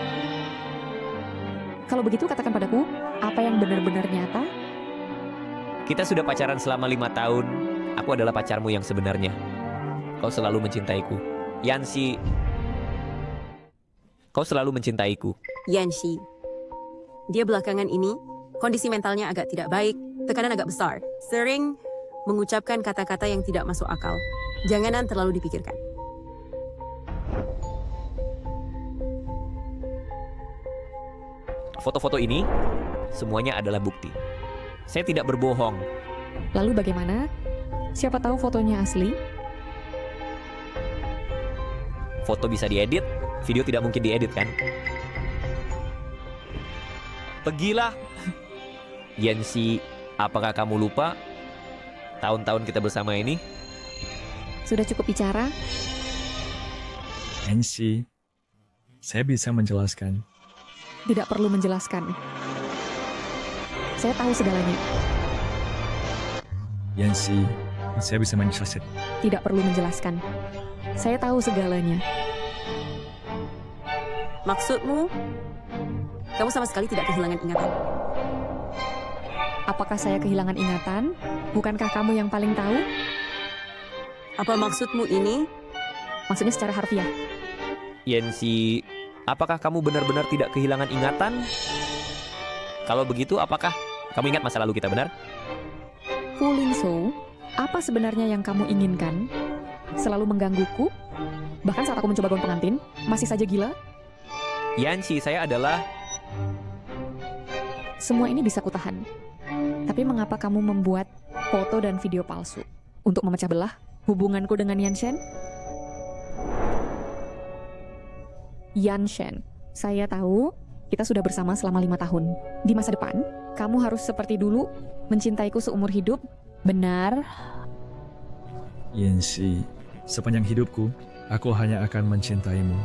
Kalau begitu katakan padaku, apa yang benar-benar nyata? Kita sudah pacaran selama 5 tahun. Aku adalah pacarmu yang sebenarnya. Kau selalu mencintaiku. Yanxi, kau selalu mencintaiku. Yanxi. Dia belakangan ini, kondisi mentalnya agak tidak baik, tekanan agak besar. Sering mengucapkan kata-kata yang tidak masuk akal. Janganan terlalu dipikirkan. Foto-foto ini, semuanya adalah bukti. Saya tidak berbohong. Lalu bagaimana? Siapa tahu fotonya asli? Foto bisa diedit, video tidak mungkin diedit kan? Pergilah. Yanxi, apakah kamu lupa tahun-tahun kita bersama ini? Sudah cukup bicara? Yanxi, saya bisa menjelaskan. Tidak perlu menjelaskan. Saya tahu segalanya. Yanxi, saya bisa menjelaskan. Tidak perlu menjelaskan. Saya tahu segalanya. Maksudmu, kamu sama sekali tidak kehilangan ingatan. Apakah saya kehilangan ingatan? Bukankah kamu yang paling tahu? Apa maksudmu ini? Maksudnya secara harfiah. Yancy, apakah kamu benar-benar tidak kehilangan ingatan? Kalau begitu, apakah kamu ingat masa lalu kita, benar? Fu Lingzhou, apa sebenarnya yang kamu inginkan? Selalu menggangguku? Bahkan saat aku mencoba gaun pengantin, masih saja gila? Yancy, saya adalah... Semua ini bisa kutahan. Tapi mengapa kamu membuat foto dan video palsu? Untuk memecah belah hubunganku dengan Yanshen? Yanshen, saya tahu kita sudah bersama selama 5 tahun. Di masa depan, kamu harus seperti dulu, mencintaiku seumur hidup. Benar? Yancy, sepanjang hidupku, aku hanya akan mencintaimu.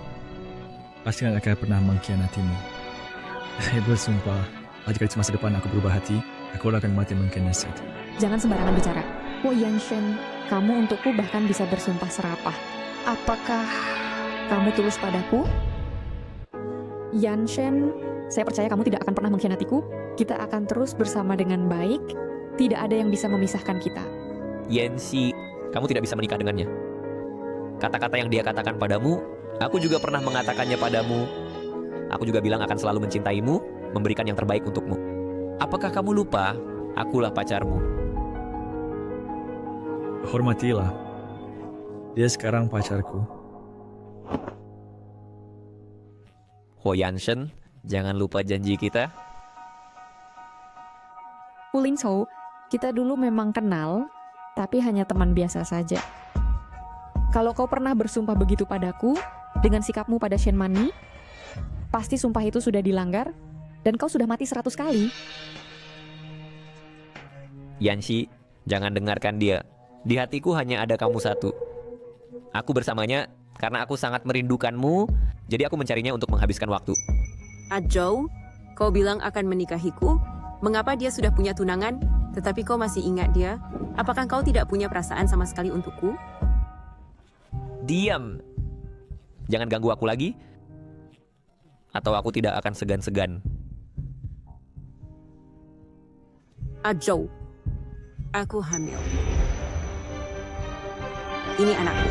Pasti tidak akan pernah mengkhianatimu. Saya bersumpah, jika di masa depan aku berubah hati, aku akan mati mengkhianati. Jangan sembarangan bicara. Oh Yanshen, kamu untukku bahkan bisa bersumpah serapah. Apakah kamu tulus padaku? Yanshen, saya percaya kamu tidak akan pernah mengkhianatiku. Kita akan terus bersama dengan baik. Tidak ada yang bisa memisahkan kita. Yancy, kamu tidak bisa menikah dengannya. Kata-kata yang dia katakan padamu, aku juga pernah mengatakannya padamu. Aku juga bilang akan selalu mencintaimu, memberikan yang terbaik untukmu. Apakah kamu lupa? Akulah pacarmu. Hormatilah. Dia sekarang pacarku. Ho Yanshen, jangan lupa janji kita. Fu Lingzhou, kita dulu memang kenal, tapi hanya teman biasa saja. Kalau kau pernah bersumpah begitu padaku, dengan sikapmu pada Shen Mani, pasti sumpah itu sudah dilanggar, dan kau sudah mati 100 kali. Yancy, jangan dengarkan dia. Di hatiku hanya ada kamu satu. Aku bersamanya karena aku sangat merindukanmu, jadi aku mencarinya untuk menghabiskan waktu. Zhou, kau bilang akan menikahiku? Mengapa dia sudah punya tunangan, tetapi kau masih ingat dia? Apakah kau tidak punya perasaan sama sekali untukku? Diam. Jangan ganggu aku lagi, atau aku tidak akan segan-segan. Zhou, aku hamil. Ini anakku.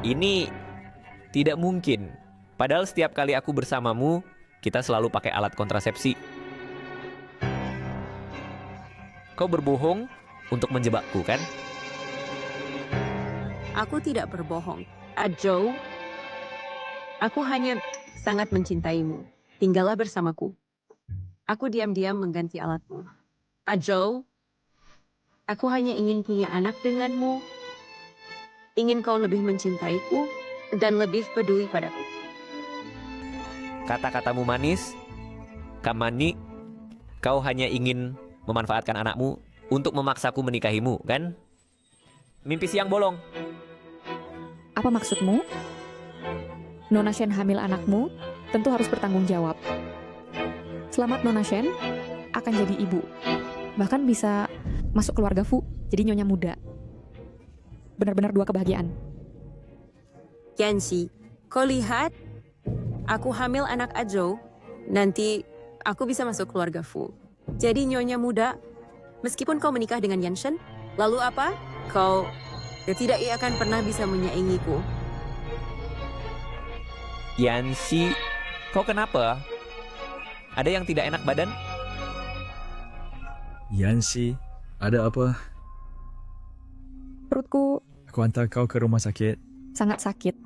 Ini tidak mungkin. Padahal setiap kali aku bersamamu, kita selalu pakai alat kontrasepsi. Kau berbohong untuk menjebakku, kan? Aku tidak berbohong. Zhou, aku hanya sangat mencintaimu. Tinggallah bersamaku. Aku diam-diam mengganti alatmu. Zhou, aku hanya ingin punya anak denganmu. Ingin kau lebih mencintaiku dan lebih peduli padaku. Kata-katamu manis, Kamani, kau hanya ingin memanfaatkan anakmu untuk memaksaku menikahimu, kan? Mimpi siang bolong. Apa maksudmu? Nona Shen hamil anakmu, tentu harus bertanggung jawab. Selamat Nona Shen, akan jadi ibu. Bahkan bisa masuk keluarga Fu, jadi nyonya muda. Benar-benar 2 kebahagiaan. Yancy, kau lihat? Aku hamil anak Zhou. Nanti aku bisa masuk keluarga Fu. Jadi nyonya muda, meskipun kau menikah dengan Yanshen, lalu apa? Kau tidak akan pernah bisa menyaingiku. Yancy, kau kenapa? Ada yang tidak enak badan? Yancy, ada apa? Perutku Aku antar kau ke rumah sakit. sangat sakit.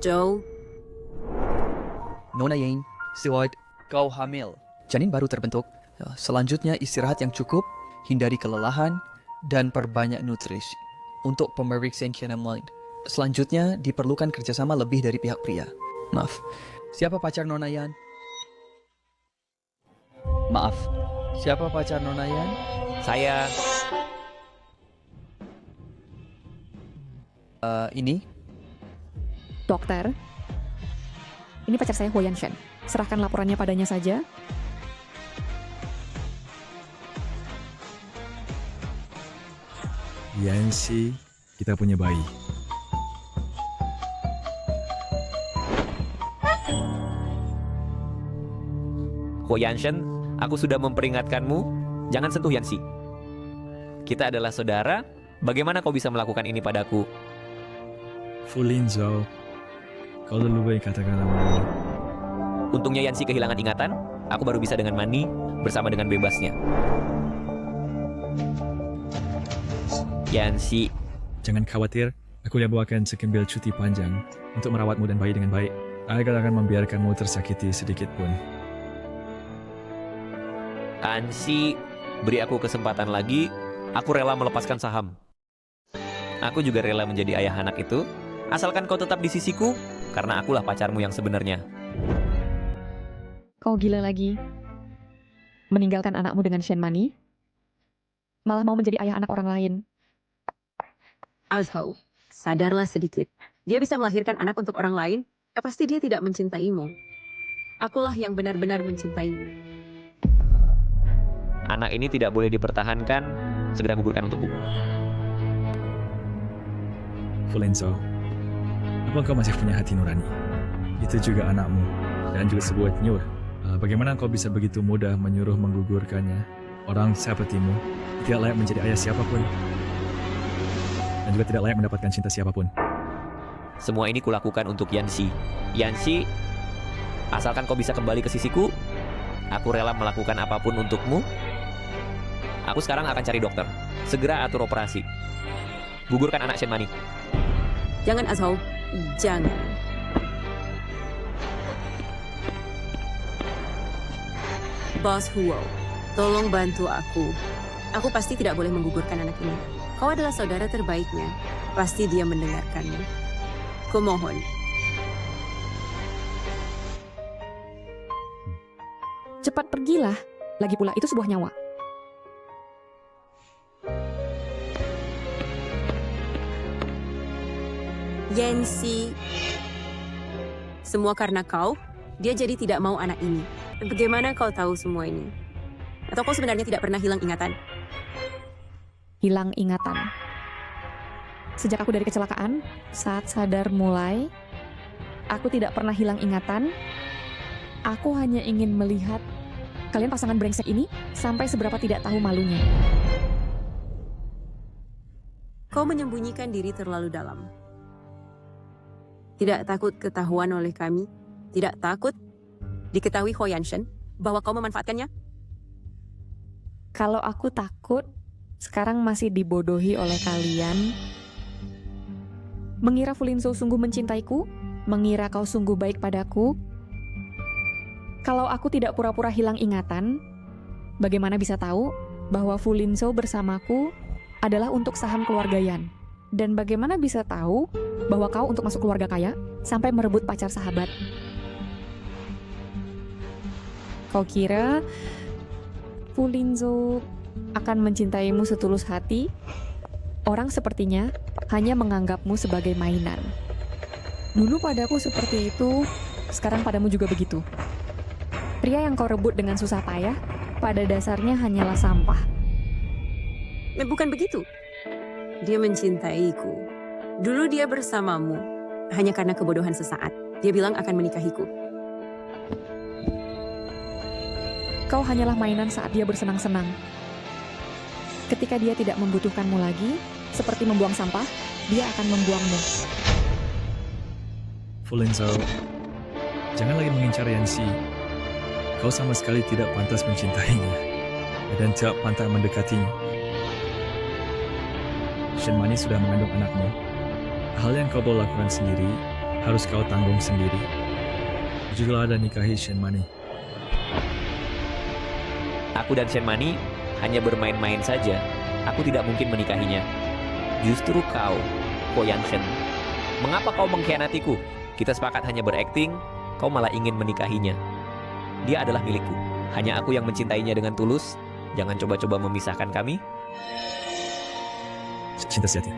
Zhou, Nona Yang, Steward, kau hamil. Janin baru terbentuk. Selanjutnya istirahat yang cukup, hindari kelelahan, dan perbanyak nutrisi untuk pemeriksaan kandungan lain. Selanjutnya diperlukan kerjasama lebih dari pihak pria. Maaf, siapa pacar Nona Yan? Maaf, siapa pacar Nona Yan? Saya... Ini? Dokter, ini pacar saya Ho Yanshen. Serahkan laporannya padanya saja. Yancy, kita punya bayi. Ko Yanshen, aku sudah memperingatkanmu, jangan sentuh Yanxi. Kita adalah saudara, bagaimana kau bisa melakukan ini padaku? Fu Linzhou, kau leluhur katakanlah Mani. Untungnya Yanxi kehilangan ingatan, aku baru bisa dengan Mani bersama dengan bebasnya. Yanxi, Jangan khawatir, aku yang akan sekembil cuti panjang untuk merawatmu dan bayi dengan baik. Aku akan membiarkanmu tersakiti sedikit pun. Ansi, beri aku kesempatan lagi, aku rela melepaskan saham. Aku juga rela menjadi ayah anak itu, asalkan kau tetap di sisiku, karena akulah pacarmu yang sebenarnya. Kau gila lagi. Meninggalkan anakmu dengan Shen Mani, malah mau menjadi ayah anak orang lain. Azhou, sadarlah sedikit. Dia bisa melahirkan anak untuk orang lain, pasti dia tidak mencintaimu. Akulah yang benar-benar mencintaimu. Anak ini tidak boleh dipertahankan, segera gugurkan untukku. Fu Linzhou, apa kau masih punya hati nurani? Itu juga anakmu, dan juga sebuah penyuh. Bagaimana kau bisa begitu mudah menyuruh menggugurkannya? Orang sepertimu tidak layak menjadi ayah siapapun, dan juga tidak layak mendapatkan cinta siapapun. Semua ini kulakukan untuk Yanxi. Yanxi, asalkan kau bisa kembali ke sisiku, aku rela melakukan apapun untukmu. Aku sekarang akan cari dokter. Segera atur operasi. Gugurkan anak Shen Mani. Jangan Azhou, jangan. Bos Huo, tolong bantu aku. Aku pasti tidak boleh menggugurkan anak ini. Kau adalah saudara terbaiknya. Pasti dia mendengarkanmu. Kumohon. Cepat pergilah. Lagi pula itu sebuah nyawa. Yanxi, semua karena kau, dia jadi tidak mau anak ini. Bagaimana kau tahu semua ini? Atau kau sebenarnya tidak pernah hilang ingatan? Hilang ingatan. Sejak aku dari kecelakaan, saat sadar mulai, aku tidak pernah hilang ingatan. Aku hanya ingin melihat kalian pasangan brengsek ini sampai seberapa tidak tahu malunya. Kau menyembunyikan diri terlalu dalam. Tidak takut ketahuan oleh kami? Tidak takut diketahui Ho Yanshen bahwa kau memanfaatkannya? Kalau aku takut, sekarang masih dibodohi oleh kalian. Mengira Fu Linzhou sungguh mencintaiku? Mengira kau sungguh baik padaku? Kalau aku tidak pura-pura hilang ingatan, bagaimana bisa tahu bahwa Fu Linzhou bersamaku adalah untuk saham keluarga Yan? Dan bagaimana bisa tahu bahwa kau untuk masuk keluarga kaya sampai merebut pacar sahabat? Kau kira Fu Linzhou akan mencintaimu setulus hati? Orang sepertinya hanya menganggapmu sebagai mainan. Dulu padaku seperti itu, sekarang padamu juga begitu. Pria yang kau rebut dengan susah payah, pada dasarnya hanyalah sampah. Bukan begitu. Dia mencintaiku. Dulu dia bersamamu, hanya karena kebodohan sesaat. Dia bilang akan menikahiku. Kau hanyalah mainan saat dia bersenang-senang. Ketika dia tidak membutuhkanmu lagi, seperti membuang sampah, dia akan membuangmu. Fu Linzhou, jangan lagi mengincar Yanxi. Kau sama sekali tidak pantas mencintainya dan tidak pantas mendekatinya. Shen Mani sudah mengandung anakmu. Hal yang kau boleh lakukan sendiri, harus kau tanggung sendiri. Juga ada nikahi Shen Mani. Aku dan Shen Mani hanya bermain-main saja. Aku tidak mungkin menikahinya. Justru kau, Ho Yanshen. Mengapa kau mengkhianatiku? Kita sepakat hanya berakting, kau malah ingin menikahinya. Dia adalah milikku. Hanya aku yang mencintainya dengan tulus. Jangan coba-coba memisahkan kami. Cinta sejati.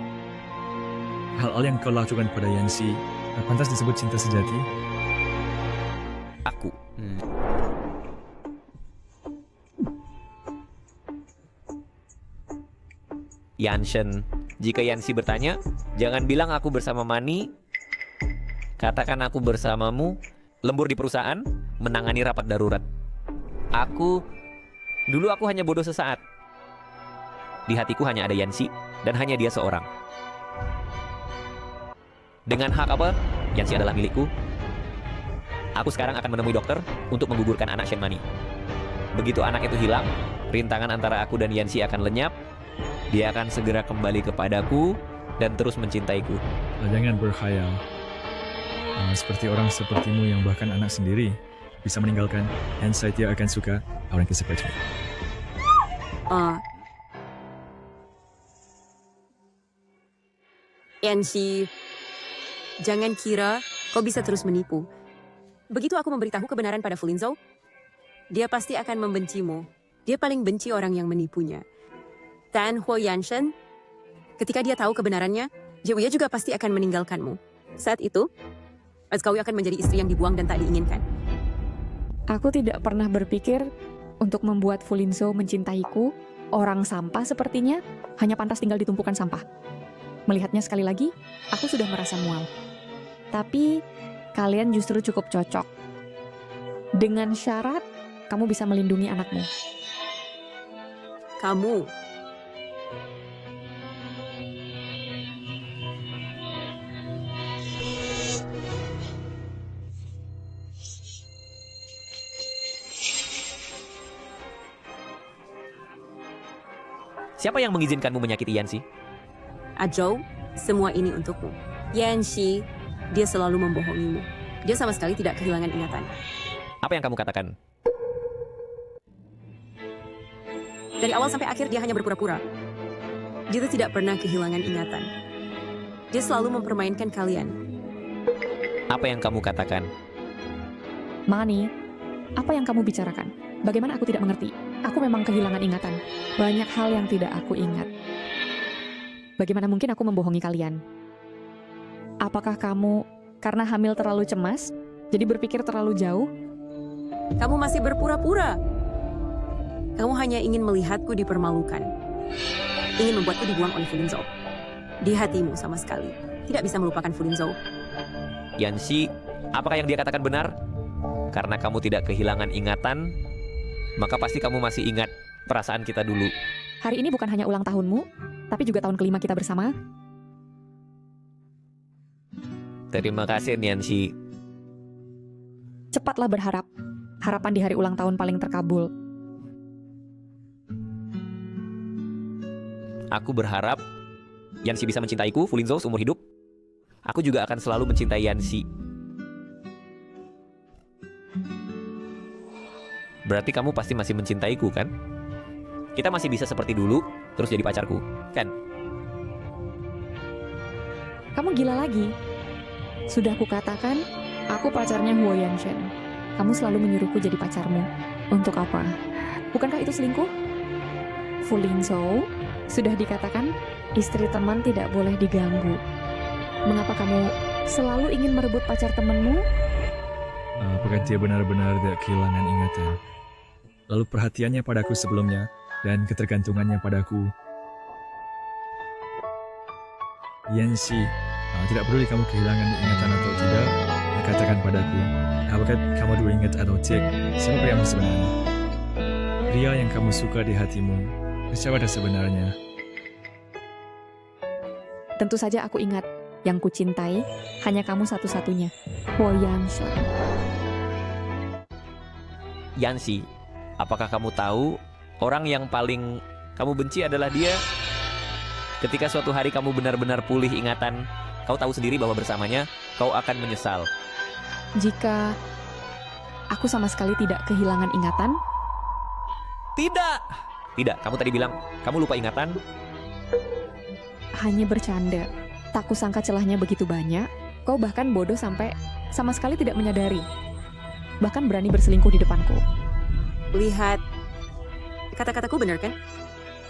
Hal-hal yang kau lakukan pada Yanxi pantas disebut cinta sejati? Aku. Yanshen, jika Yanxi bertanya, jangan bilang aku bersama Mani. Katakan aku bersamamu. lembur di perusahaan, menangani rapat darurat. Dulu aku hanya bodoh sesaat. Di hatiku hanya ada Yancy dan hanya dia seorang. Dengan hak apa? Yancy adalah milikku. Aku sekarang akan menemui dokter untuk menggugurkan anak Shenmani. Begitu anak itu hilang, rintangan antara aku dan Yancy akan lenyap. Dia akan segera kembali kepadaku dan terus mencintaiku. Jangan berkhayal. Seperti orang sepertimu yang bahkan anak sendiri bisa meninggalkan, dan saya tidak akan suka orang yang seperti itu. Yancy, jangan kira kau bisa terus menipu. Begitu aku memberitahu kebenaran pada Fulinzhou, dia pasti akan membencimu. Dia paling benci orang yang menipunya. Tan Huo Yanshen, ketika dia tahu kebenarannya, Jiuya juga pasti akan meninggalkanmu. Saat itu, kau akan menjadi istri yang dibuang dan tak diinginkan. Aku tidak pernah berpikir untuk membuat Fulinzhou mencintaiku. Orang sampah sepertinya hanya pantas tinggal di tumpukan sampah. Melihatnya sekali lagi, aku sudah merasa mual. Tapi kalian justru cukup cocok. Dengan syarat kamu bisa melindungi anakmu. Kamu Siapa yang mengizinkanmu menyakiti Yancy? Azhou, semua ini untukmu. Yancy, dia selalu membohongimu. Dia sama sekali tidak kehilangan ingatan. Apa yang kamu katakan? Dari awal sampai akhir dia hanya berpura-pura. Dia tidak pernah kehilangan ingatan. Dia selalu mempermainkan kalian. Apa yang kamu katakan? Mani, apa yang kamu bicarakan? Bagaimana aku tidak mengerti? Aku memang kehilangan ingatan. Banyak hal yang tidak aku ingat. Bagaimana mungkin aku membohongi kalian? Apakah kamu karena hamil terlalu cemas, jadi berpikir terlalu jauh? Kamu masih berpura-pura. Kamu hanya ingin melihatku dipermalukan. Ingin membuatku dibuang oleh Fulinzhou. Di hatimu sama sekali tidak bisa melupakan Fulinzhou. Yancy, apakah yang dia katakan benar? Karena kamu tidak kehilangan ingatan, maka pasti kamu masih ingat perasaan kita dulu. Hari ini bukan hanya ulang tahunmu, tapi juga tahun kelima kita bersama. Terima kasih, Yancy. Cepatlah berharap. Harapan di hari ulang tahun paling terkabul. Aku berharap Yancy bisa mencintaiku, Fulinzhou, seumur hidup. Aku juga akan selalu mencintai Yancy. Berarti kamu pasti masih mencintaiku, kan? Kita masih bisa seperti dulu, terus jadi pacarku, kan? Kamu gila lagi. Sudah kukatakan, aku pacarnya Huo Yanshen. Kamu selalu menyuruhku jadi pacarmu. Untuk apa? Bukankah itu selingkuh? Fulinzhou, sudah dikatakan, istri teman tidak boleh diganggu. Mengapa kamu selalu ingin merebut pacar temanmu? Apakah dia benar-benar tidak kehilangan ingatan? Lalu perhatiannya padaku sebelumnya dan ketergantungannya padaku. Yancy, tidak peduli kamu kehilangan ingatan atau tidak, katakan padaku, apakah kamu dulu ingat atau tidak, siapa priamu sebenarnya? Pria yang kamu suka di hatimu, siapa dia sebenarnya? Tentu saja aku ingat, yang kucintai hanya kamu satu-satunya, Huo Yanshen. Yancy, apakah kamu tahu orang yang paling kamu benci adalah dia? Ketika suatu hari kamu benar-benar pulih ingatan, kau tahu sendiri bahwa bersamanya kau akan menyesal. Jika aku sama sekali tidak kehilangan ingatan? Tidak, kamu tadi bilang kamu lupa ingatan. Hanya bercanda. Tak kusangka celahnya begitu banyak. Kau bahkan bodoh sampai sama sekali tidak menyadari. Bahkan berani berselingkuh di depanku. Lihat, kata-kataku benar kan?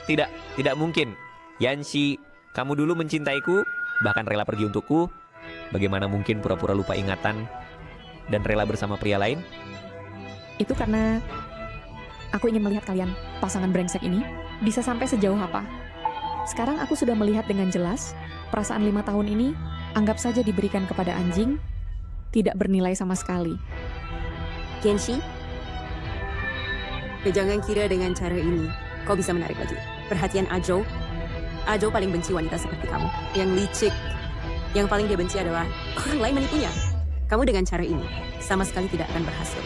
Tidak mungkin. Yancy, kamu dulu mencintaiku, bahkan rela pergi untukku. Bagaimana mungkin pura-pura lupa ingatan dan rela bersama pria lain? Itu karena aku ingin melihat kalian, pasangan brengsek ini, bisa sampai sejauh apa. Sekarang aku sudah melihat dengan jelas, perasaan 5 tahun ini, anggap saja diberikan kepada anjing, tidak bernilai sama sekali. Genshi, jangan kira dengan cara ini kau bisa menarik lagi perhatian Ajo. Ajo paling benci wanita seperti kamu, yang licik. Yang paling dia benci adalah orang lain menipunya. Kamu dengan cara ini sama sekali tidak akan berhasil.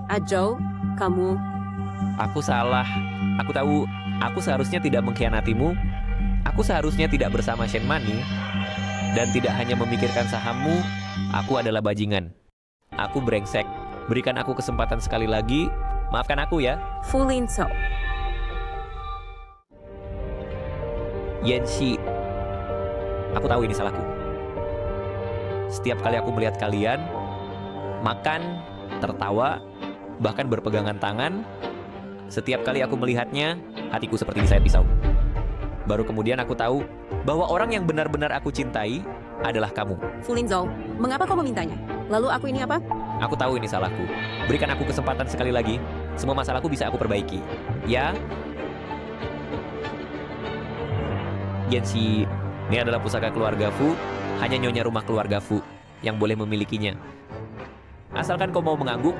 Ajo, kamu... Aku salah. Aku tahu aku seharusnya tidak mengkhianatimu. Aku seharusnya tidak bersama Shen Mani. Dan tidak hanya memikirkan sahammu. Aku adalah bajingan. Aku brengsek. Berikan aku kesempatan sekali lagi. Maafkan aku ya. Fu Lin-zo. Yanxi. Aku tahu ini salahku. Setiap kali aku melihat kalian makan, tertawa, bahkan berpegangan tangan, setiap kali aku melihatnya, hatiku seperti disayat pisau. Baru kemudian aku tahu bahwa orang yang benar-benar aku cintai adalah kamu. Fu Lin-zo, mengapa kau memintanya? Lalu aku ini apa? Aku tahu ini salahku. Berikan aku kesempatan sekali lagi. Semua masalahku bisa aku perbaiki. Ya? Yanxi, ini adalah pusaka keluarga Fu. Hanya nyonya rumah keluarga Fu yang boleh memilikinya. Asalkan kau mau mengangguk,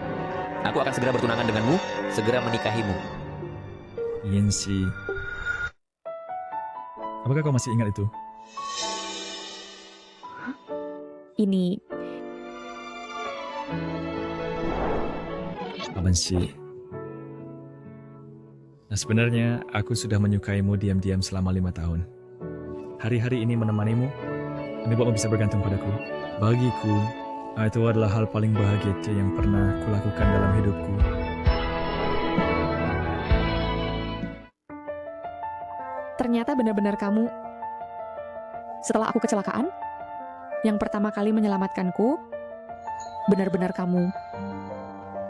aku akan segera bertunangan denganmu, segera menikahimu. Yanxi. Apakah kau masih ingat itu? Ini Apaan sih? Nah, sebenarnya aku sudah menyukaimu diam-diam selama 5 tahun. Hari-hari ini menemanimu, membuatmu bisa bergantung padaku. Bagiku, itu adalah hal paling bahagia yang pernah kulakukan dalam hidupku. ternyata benar-benar kamu. Setelah aku kecelakaan, yang pertama kali menyelamatkanku, benar-benar kamu.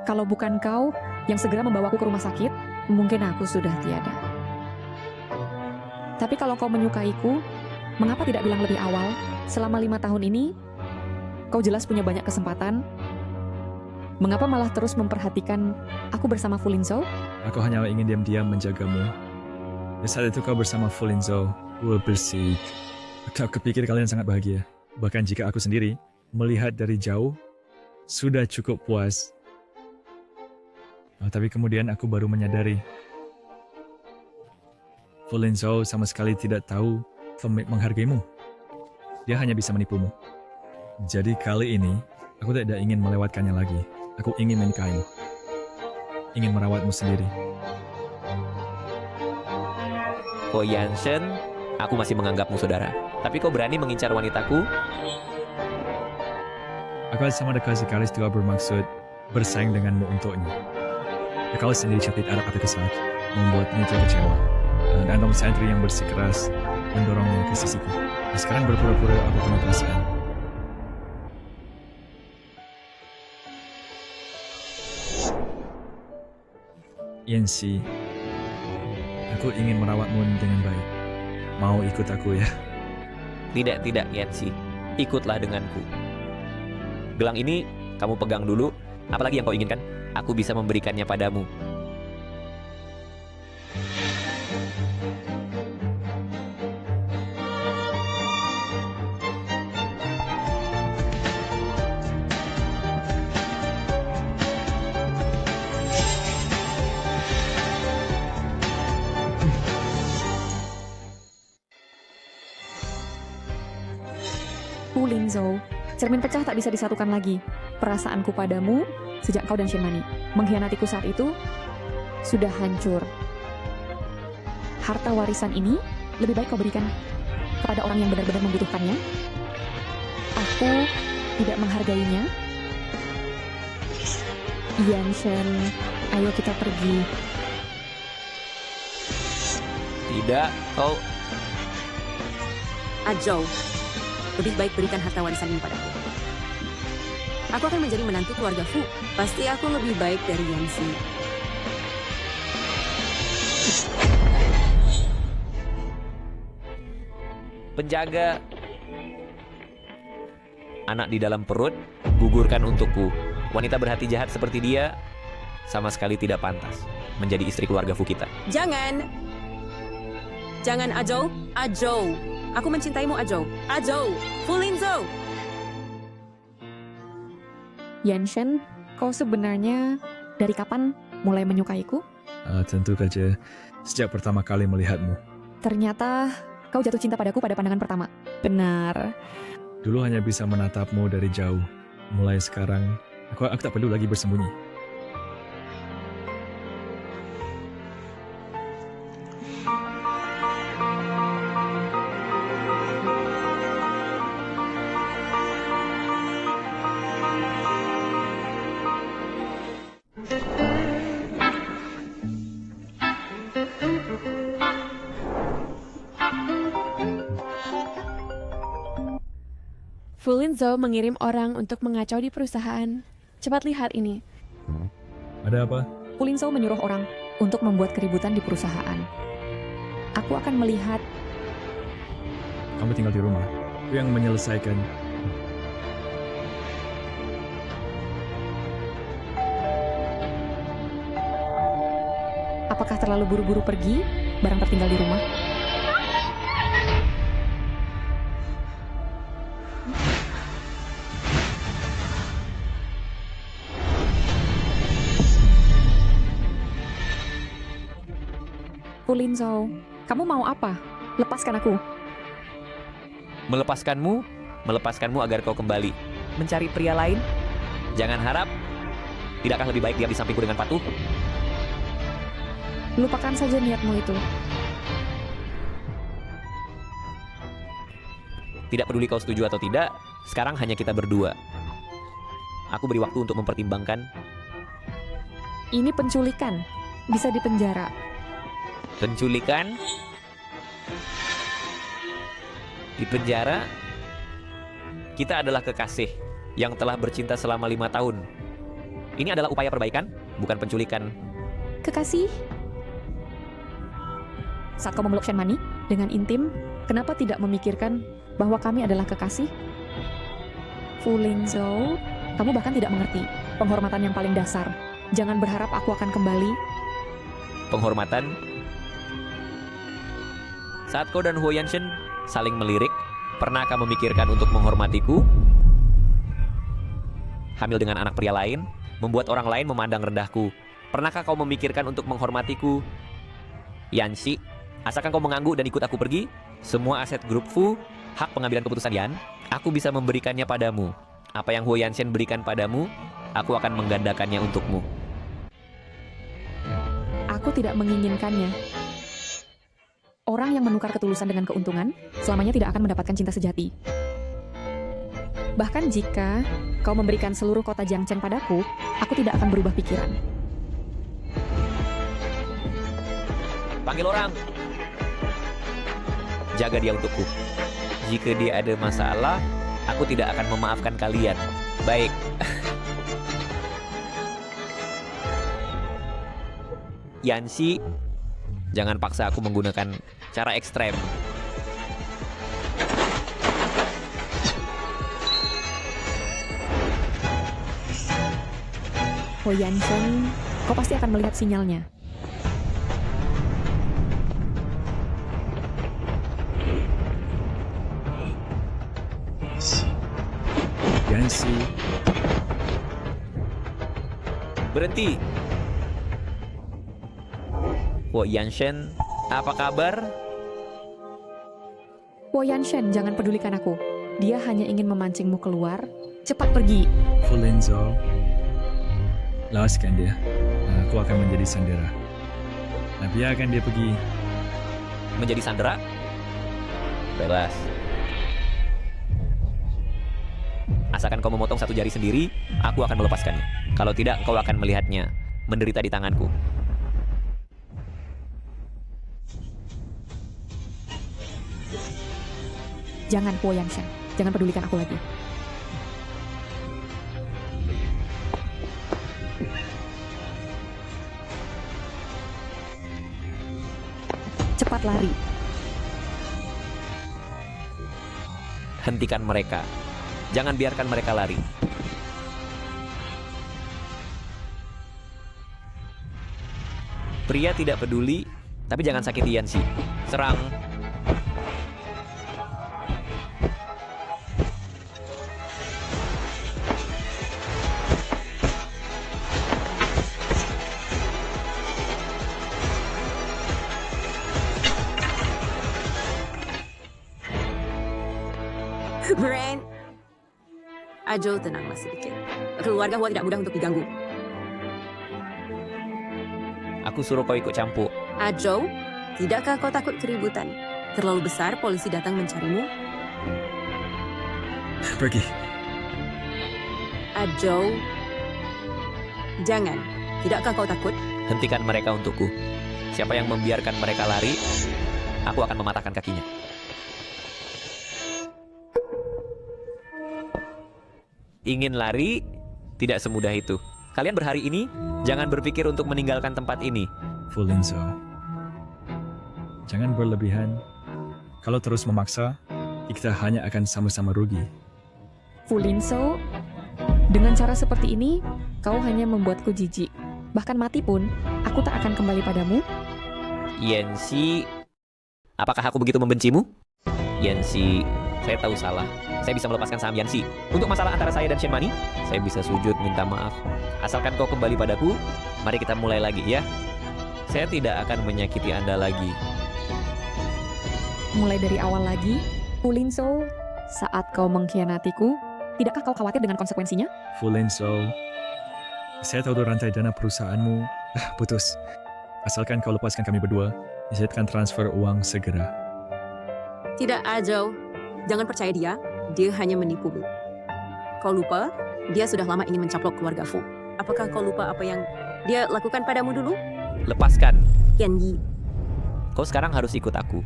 Kalau bukan kau yang segera membawaku ke rumah sakit, mungkin aku sudah tiada. Tapi kalau kau menyukaiku, mengapa tidak bilang lebih awal? Selama 5 tahun ini, kau jelas punya banyak kesempatan. Mengapa malah terus memperhatikan aku bersama Fu Lin-zo? Aku hanya ingin diam-diam menjagamu. Di saat itu kau bersama Fu Lin-zo, bersih. Aku kepikir kalian sangat bahagia. Bahkan jika aku sendiri melihat dari jauh, sudah cukup puas. Tapi kemudian aku baru menyadari, Fu Lin-zo sama sekali tidak tahu menghargaimu. Dia hanya bisa menipumu. Jadi kali ini, aku tidak ingin melewatkannya lagi. Aku ingin menikahimu. Ingin merawatmu sendiri. Ko Yanshen, aku masih menganggapmu saudara. Tapi kau berani mengincar wanitaku? Aku sama Dekasi Karis juga bermaksud bersaing denganmu untuknya. Kau sendiri catit Arab atau kesal, membuatnya kecewa. Dan Tom Sentry yang bersikeras mendorongnya ke sisiku. Sekarang berpura-pura aku punya perasaan. Yanxi, aku ingin merawatmu dengan baik. Mau ikut aku ya? Tidak, Yanxi. Ikutlah denganku. Gelang ini kamu pegang dulu. Apalagi yang kau inginkan, aku bisa memberikannya padamu. Fu Lin-zo, cermin pecah tak bisa disatukan lagi. Perasaanku padamu sejak kau dan Shen Mani mengkhianatiku saat itu sudah hancur. Harta warisan ini lebih baik kau berikan kepada orang yang benar-benar membutuhkannya. Aku tidak menghargainya. Yanshen, ayo kita pergi. Tidak, kau... Ajou, lebih baik berikan harta warisan ini padaku. Aku akan menjadi menantu keluarga Fu. Pasti aku lebih baik dari Yanxi. Penjaga anak di dalam perut, gugurkan untukku. Wanita berhati jahat seperti dia sama sekali tidak pantas menjadi istri keluarga Fu kita. Jangan Ajou. Aku mencintaimu, Ajo. Ajo! Fulinzo! Yanshen, kau sebenarnya dari kapan mulai menyukaiku? Tentu saja sejak pertama kali melihatmu. Ternyata kau jatuh cinta padaku pada pandangan pertama. Benar. Dulu hanya bisa menatapmu dari jauh. Mulai sekarang, aku tak perlu lagi bersembunyi. Fulinzo mengirim orang untuk mengacau di perusahaan. Cepat lihat ini. Ada apa? Fulinzo menyuruh orang untuk membuat keributan di perusahaan. Aku akan melihat. Kamu tinggal di rumah. Aku yang menyelesaikan. Apakah terlalu buru-buru pergi? Barang tertinggal di rumah. Fulinzo, kamu mau apa? Lepaskan aku. Melepaskanmu agar kau kembali mencari pria lain. Jangan harap. Tidakkah lebih baik diam di sampingku dengan patuh? Lupakan saja niatmu itu. Tidak peduli kau setuju atau tidak, sekarang hanya kita berdua. Aku beri waktu untuk mempertimbangkan. Ini penculikan. Bisa dipenjara. Penculikan? Di penjara? Kita adalah kekasih yang telah bercinta selama 5 tahun. Ini adalah upaya perbaikan, bukan penculikan. Kekasih? Saat kau memeluk Shenmani dengan intim, kenapa tidak memikirkan bahwa kami adalah kekasih? Fulinzo, kamu bahkan tidak mengerti penghormatan yang paling dasar. Jangan berharap aku akan kembali. Penghormatan? Saat kau dan Huo Yanshen saling melirik, pernahkah memikirkan untuk menghormatiku? Hamil dengan anak pria lain, membuat orang lain memandang rendahku. Pernahkah kau memikirkan untuk menghormatiku? Yanxi, asalkan kau mengangguk dan ikut aku pergi, semua aset grup Fu, hak pengambilan keputusan Yan, aku bisa memberikannya padamu. Apa yang Huo Yanshen berikan padamu, aku akan menggandakannya untukmu. Aku tidak menginginkannya. Orang yang menukar ketulusan dengan keuntungan, selamanya tidak akan mendapatkan cinta sejati. Bahkan jika kau memberikan seluruh kota Jiangchen padaku, aku tidak akan berubah pikiran. Panggil orang. Jaga dia untukku. Jika dia ada masalah, aku tidak akan memaafkan kalian. Baik. Yanxi, jangan paksa aku menggunakan cara ekstrem. Huo Yanshen, kau pasti akan melihat sinyalnya. Yanxi, Berhenti. Huo Yanshen, apa kabar? Huo Yanshen, jangan pedulikan aku. Dia hanya ingin memancingmu keluar. Cepat pergi. Fulinzo, lepaskan dia. Aku akan menjadi sandera. Nah, biarkan dia pergi. Menjadi sandera? Bebas. Asalkan kau memotong satu jari sendiri, aku akan melepaskannya. Kalau tidak, kau akan melihatnya menderita di tanganku. Jangan, Huo Yanshen. Jangan pedulikan aku lagi. Cepat lari. Hentikan mereka. Jangan biarkan mereka lari. Pria tidak peduli, tapi jangan sakiti Yanxi. Serang. Brand. Ajo, tenanglah sedikit. Keluarga Hua tidak mudah untuk diganggu. Aku suruh kau ikut campur. Ajo, tidakkah kau takut keributan? Terlalu besar polisi datang mencarimu? Pergi. Ajo, jangan. Tidakkah kau takut? Hentikan mereka untukku. Siapa yang membiarkan mereka lari, aku akan mematahkan kakinya. Ingin lari? Tidak semudah itu. Kalian berhari ini, jangan berpikir untuk meninggalkan tempat ini. Fulinzo, jangan berlebihan. Kalau terus memaksa, kita hanya akan sama-sama rugi. Fulinso, dengan cara seperti ini, kau hanya membuatku jijik. Bahkan mati pun, aku tak akan kembali padamu. Yancy, apakah aku begitu membencimu? Yancy, saya tahu salah. Saya bisa melepaskan saham Yancy. Untuk masalah antara saya dan Shen Mani, saya bisa sujud minta maaf. Asalkan kau kembali padaku, mari kita mulai lagi ya. Saya tidak akan menyakiti Anda lagi. Mulai dari awal lagi, Fulinso, saat kau mengkhianatiku, tidakkah kau khawatir dengan konsekuensinya? Fulinzo, saya tahu rantai dana perusahaanmu putus. Asalkan kau lepaskan kami berdua, saya akan transfer uang segera. Tidak, Ajo. Jangan percaya dia. Dia hanya menipumu. Kau lupa, dia sudah lama ingin mencaplok keluarga Fu. Apakah kau lupa apa yang dia lakukan padamu dulu? Lepaskan. Yan Yi. Kau sekarang harus ikut aku.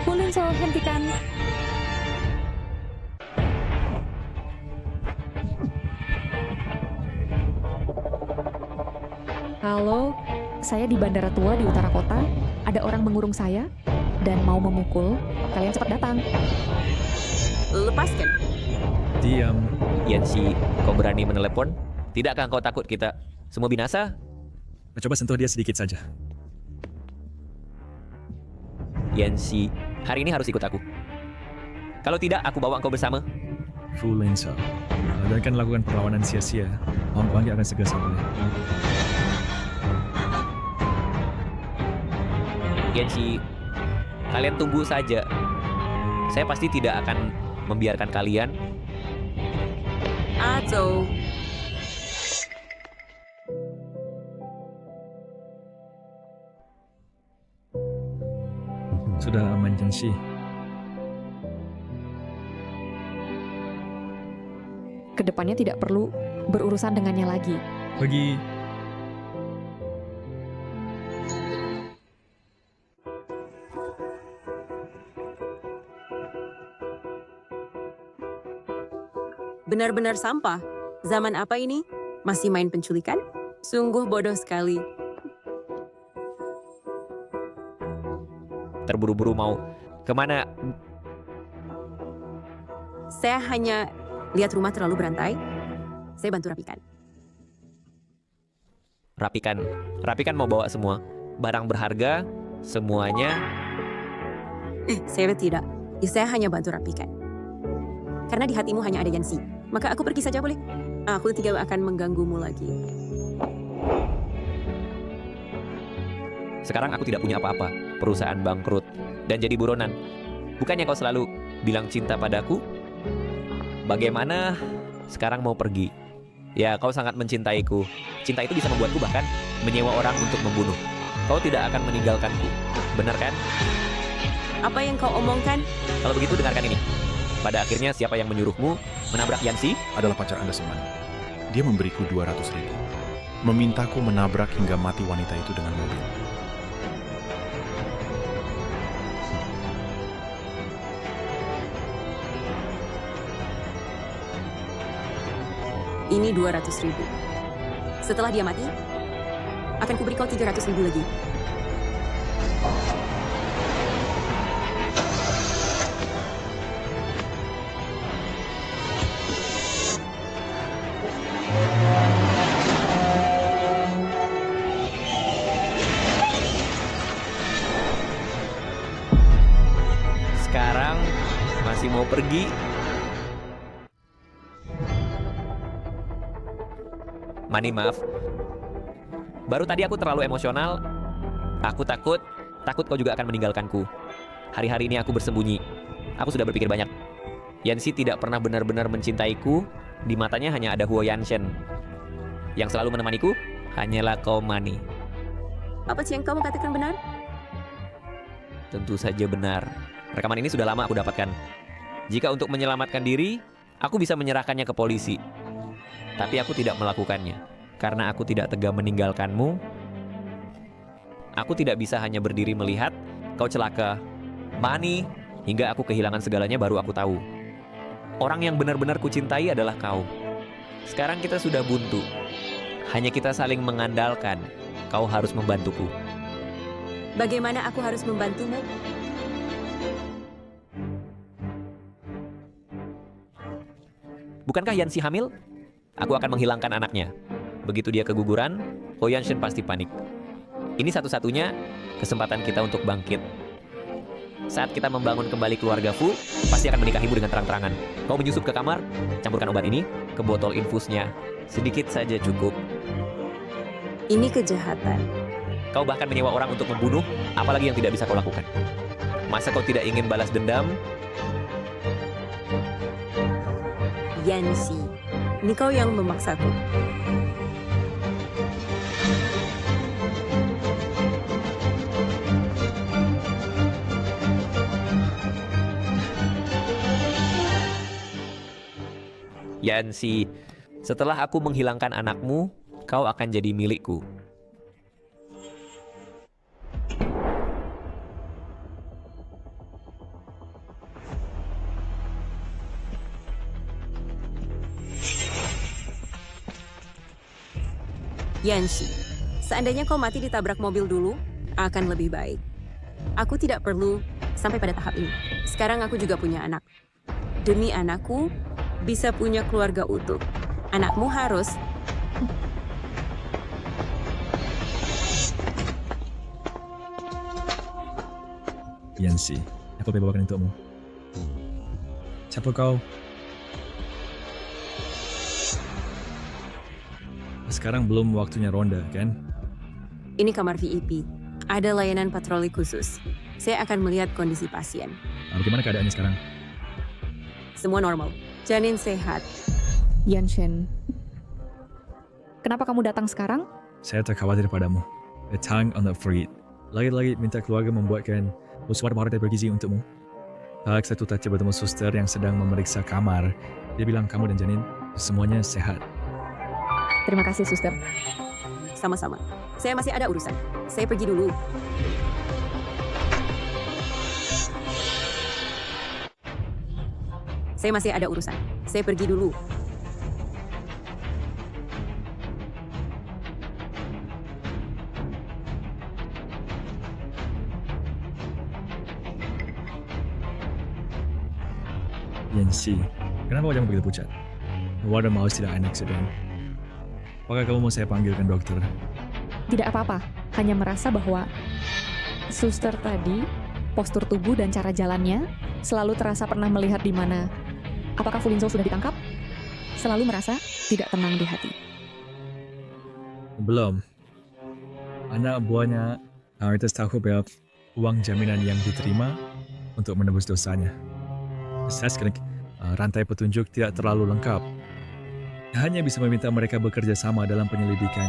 Fulinso, hentikan. Halo, saya di bandara tua di utara kota. Ada orang mengurung saya dan mau memukul. Kalian cepat datang. Lepaskan. Diam. Yancy, kau berani menelepon? Tidakkah kau takut kita semua binasa? Coba sentuh dia sedikit saja. Yancy, hari ini harus ikut aku. Kalau tidak, aku bawa kau bersama. Fulinzo, dan kan lakukan perlawanan sia-sia. Uang-uangnya akan segera sampai. Yancy, kalian tunggu saja. Saya pasti tidak akan membiarkan kalian. Ajo. Sudah aman, Yancy. Kedepannya tidak perlu berurusan dengannya lagi. Pergi. Benar-benar sampah. Zaman apa ini? Masih main penculikan? Sungguh bodoh sekali. Terburu-buru mau kemana? Saya hanya lihat rumah terlalu berantai. Saya bantu rapikan. Rapikan mau bawa semua. Barang berharga, semuanya. Saya tidak. Saya hanya bantu rapikan. Karena di hatimu hanya ada Yancy. Maka aku pergi saja boleh? Aku tidak akan mengganggumu lagi. Sekarang aku tidak punya apa-apa. Perusahaan bangkrut dan jadi buronan. Bukannya kau selalu bilang cinta padaku? Bagaimana sekarang mau pergi? Ya, kau sangat mencintaiku. Cinta itu bisa membuatku bahkan menyewa orang untuk membunuh. Kau tidak akan meninggalkanku. Benar kan? Apa yang kau omongkan? Kalau begitu dengarkan ini. Pada akhirnya siapa yang menyuruhmu menabrak Yancy? Adalah pacar Anda Shen Mani. Dia memberiku 200.000. Memintaku menabrak hingga mati wanita itu dengan mobil. Ini 200.000. Setelah dia mati, akan kuberi kau 300.000 lagi. Sekarang masih mau pergi? Mani, maaf. Baru tadi aku terlalu emosional. Aku takut Takut kau juga akan meninggalkanku. Hari-hari ini aku bersembunyi. Aku sudah berpikir banyak. Yanxi tidak pernah benar-benar mencintaiku. Di matanya hanya ada Huo Yanshen. Yang selalu menemaniku hanyalah kau, Mani. Apa sih yang kamu katakan benar? Tentu saja benar. Rekaman ini sudah lama aku dapatkan. Jika untuk menyelamatkan diri, aku bisa menyerahkannya ke polisi. Tapi aku tidak melakukannya. Karena aku tidak tega meninggalkanmu. Aku tidak bisa hanya berdiri melihat kau celaka, Mani, hingga aku kehilangan segalanya baru aku tahu. Orang yang benar-benar kucintai adalah kau. Sekarang kita sudah buntu. Hanya kita saling mengandalkan. Kau harus membantuku. Bagaimana aku harus membantumu? Bukankah Yanxi hamil? Aku akan menghilangkan anaknya. Begitu dia keguguran, Huo Yanshen pasti panik. Ini satu-satunya kesempatan kita untuk bangkit. Saat kita membangun kembali keluarga Fu, pasti akan menikahimu dengan terang-terangan. Kau menyusup ke kamar, campurkan obat ini ke botol infusnya. Sedikit saja cukup. Ini kejahatan. Kau bahkan menyewa orang untuk membunuh, apalagi yang tidak bisa kau lakukan. Masa kau tidak ingin balas dendam? Yanxi, ini kau yang memaksaku. Yanxi, setelah aku menghilangkan anakmu, kau akan jadi milikku. Yanxi, seandainya kau mati ditabrak mobil dulu, akan lebih baik. Aku tidak perlu sampai pada tahap ini. Sekarang aku juga punya anak. Demi anakku, bisa punya keluarga utuh. Anakmu harus... Yanxi, aku bawakan untukmu. Siapa kau? Sekarang belum waktunya ronda, kan? Ini kamar VIP. Ada layanan patroli khusus. Saya akan melihat kondisi pasien. Bagaimana keadaannya sekarang? Semua normal. Janin sehat. Yanshen, kenapa kamu datang sekarang? Saya terkhawatir padamu. A tongue on the free. Lagi-lagi minta keluarga membuatkan suatu makanan bergizi untukmu. Satu tadi bertemu suster yang sedang memeriksa kamar. Dia bilang kamu dan janin semuanya sehat. Terima kasih, suster. Sama-sama. Saya masih ada urusan. Saya pergi dulu. Saya masih ada urusan. Saya pergi dulu. Yanxi, kenapa wajahmu begitu pucat? Wadah Maus tidak enak sedang. Apakah kamu mau saya panggilkan dokter? Tidak apa-apa, hanya merasa bahwa suster tadi, postur tubuh dan cara jalannya selalu terasa pernah melihat di mana. Apakah Fu Lingzhou sudah ditangkap? Selalu merasa tidak tenang di hati. Belum. Anak buahnya harus tahu berapa uang jaminan yang diterima untuk menebus dosanya. Saya sekarang rantai petunjuk tidak terlalu lengkap. Hanya bisa meminta mereka bekerja sama dalam penyelidikan,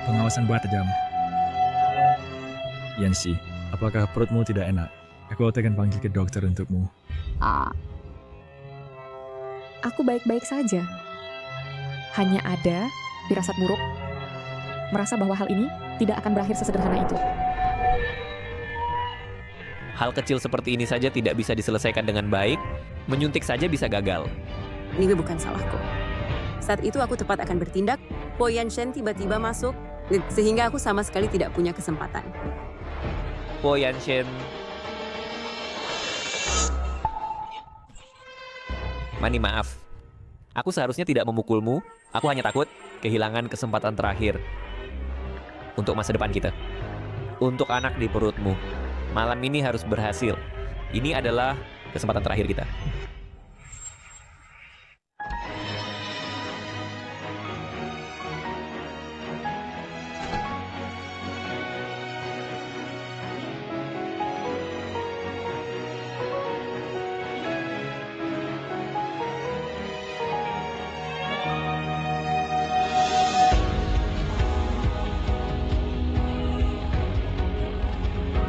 pengawasan berat tajam. Yanxi, apakah perutmu tidak enak? Aku akan panggil ke dokter untukmu. Aku baik-baik saja. Hanya ada firasat buruk, merasa bahwa hal ini tidak akan berakhir sesederhana itu. Hal kecil seperti ini saja tidak bisa diselesaikan dengan baik, menyuntik saja bisa gagal. Ini bukan salahku. Saat itu aku tepat akan bertindak, Huo Yanshen tiba-tiba masuk, sehingga aku sama sekali tidak punya kesempatan. Huo Yanshen. Mani, maaf. Aku seharusnya tidak memukulmu, aku hanya takut kehilangan kesempatan terakhir. Untuk masa depan kita. Untuk anak di perutmu. Malam ini harus berhasil. Ini adalah kesempatan terakhir kita.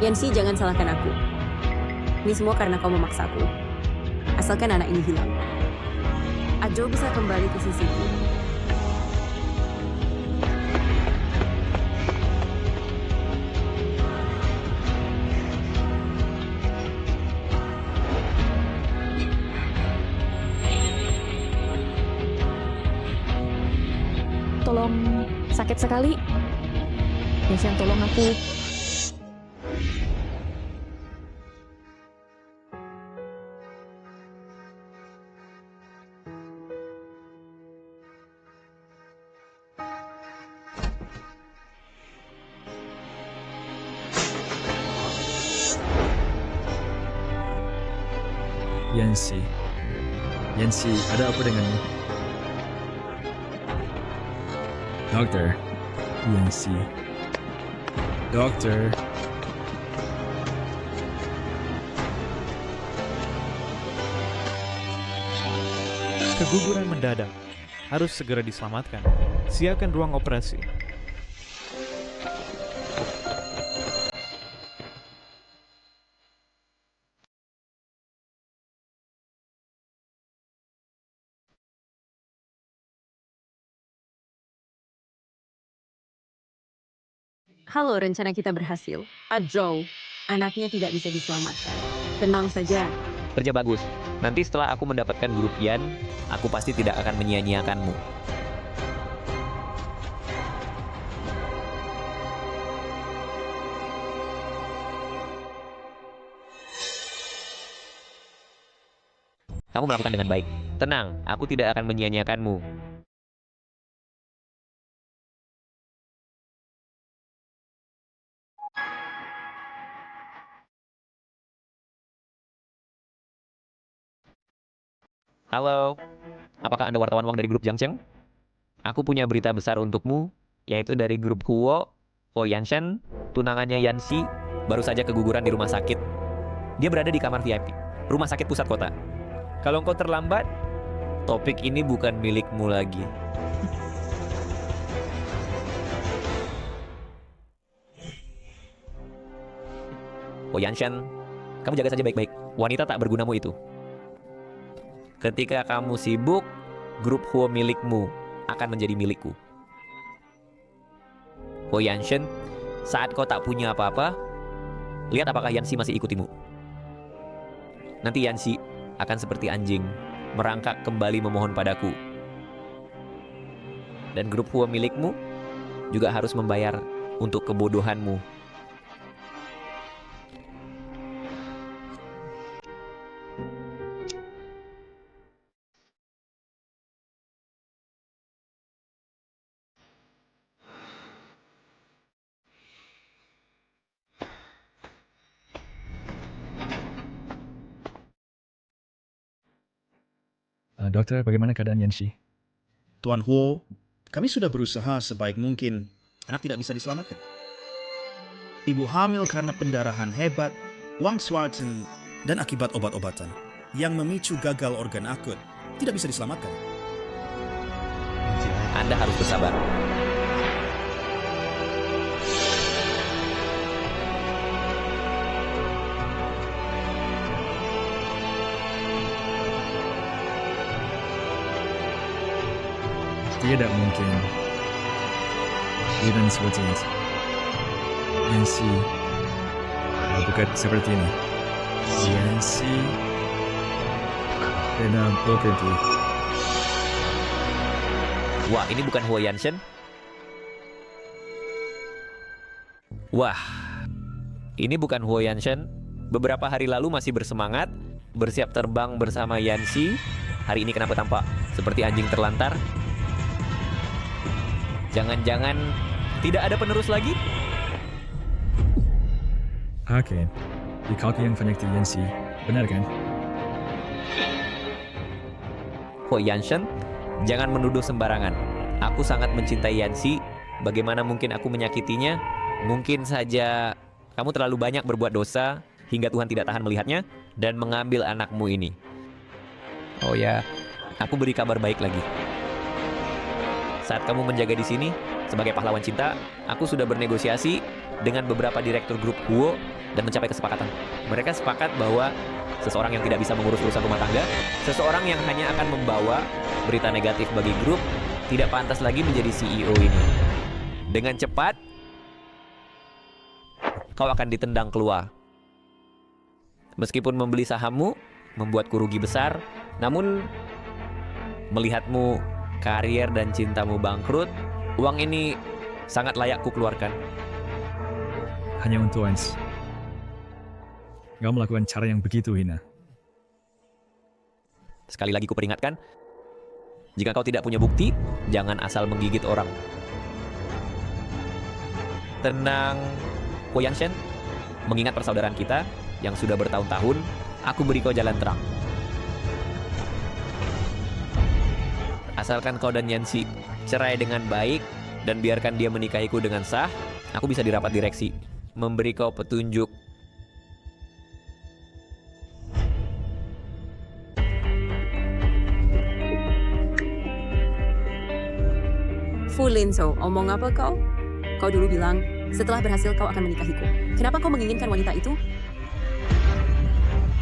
Yancy, jangan salahkan aku. Ini semua karena kau memaksaku. Asalkan anak ini hilang. Ajo bisa kembali ke sisiku. Tolong, sakit sekali. Yashan, tolong aku. Yancy, ada apa denganmu? Dokter, Yancy. Dokter. Keguguran mendadak. Harus segera diselamatkan. Siapkan ruang operasi. Halo, rencana kita berhasil. Ajo, anaknya tidak bisa diselamatkan. Tenang saja. Kerja bagus. Nanti setelah aku mendapatkan grup Yan, aku pasti tidak akan menyia-nyiakanmu. Kamu melakukan dengan baik. Tenang, aku tidak akan menyia-nyiakanmu. Halo, apakah Anda wartawan Wang dari grup Jiangcheng? Aku punya berita besar untukmu, yaitu dari grup Huo, Ho Yanshen, tunangannya Yancy, baru saja keguguran di rumah sakit. Dia berada di kamar VIP, rumah sakit pusat kota. Kalau engkau terlambat, topik ini bukan milikmu lagi. Ho Yanshen, kamu jaga saja baik-baik. Wanita tak bergunamu itu. Ketika kamu sibuk, grup Huo milikmu akan menjadi milikku. Ho Yanshen, saat kau tak punya apa-apa, lihat apakah Yancy masih ikutimu. Nanti Yancy akan seperti anjing, merangkak kembali memohon padaku. Dan grup Huo milikmu juga harus membayar untuk kebodohanmu. Dokter, bagaimana keadaan Yancy? Tuan Huo, kami sudah berusaha sebaik mungkin. Anak tidak bisa diselamatkan. Ibu hamil karena pendarahan hebat, Wang Schwarzen, dan akibat obat-obatan yang memicu gagal organ akut tidak bisa diselamatkan. Anda harus bersabar. Tidak mungkin. Even seperti itu. Yancy bukan seperti ini. Yancy dan bekerja. Wah, ini bukan Huo Yanshen. Wah, ini bukan Huo Yanshen. Beberapa hari lalu masih bersemangat, bersiap terbang bersama Yancy. Hari ini kenapa tampak seperti anjing terlantar? Jangan-jangan tidak ada penerus lagi? Oke, di kaki yang connect Yancy, benar kan? Ho Yanshen, jangan menuduh sembarangan. Aku sangat mencintai Yancy. Bagaimana mungkin aku menyakitinya? Mungkin saja kamu terlalu banyak berbuat dosa hingga Tuhan tidak tahan melihatnya dan mengambil anakmu ini. Oh ya, aku beri kabar baik lagi. Saat kamu menjaga di sini, sebagai pahlawan cinta, aku sudah bernegosiasi dengan beberapa direktur grup Huo dan mencapai kesepakatan. Mereka sepakat bahwa seseorang yang tidak bisa mengurus urusan rumah tangga, seseorang yang hanya akan membawa berita negatif bagi grup, tidak pantas lagi menjadi CEO ini. Dengan cepat, kau akan ditendang keluar. Meskipun membeli sahammu membuatku rugi besar, namun melihatmu, karier dan cintamu bangkrut, uang ini sangat layak ku keluarkan. Hanya untuk Hans. Kau melakukan cara yang begitu hina. Sekali lagi kuperingatkan, jika kau tidak punya bukti, jangan asal menggigit orang. Tenang, Ko Yanshen. Mengingat persaudaraan kita yang sudah bertahun-tahun, aku beri kau jalan terang. Asalkan kau dan Yancy cerai dengan baik dan biarkan dia menikahiku dengan sah, aku bisa di rapat direksi memberi kau petunjuk. Fu Linzhou, omong apa kau? Kau dulu bilang, setelah berhasil kau akan menikahiku. Kenapa kau menginginkan wanita itu?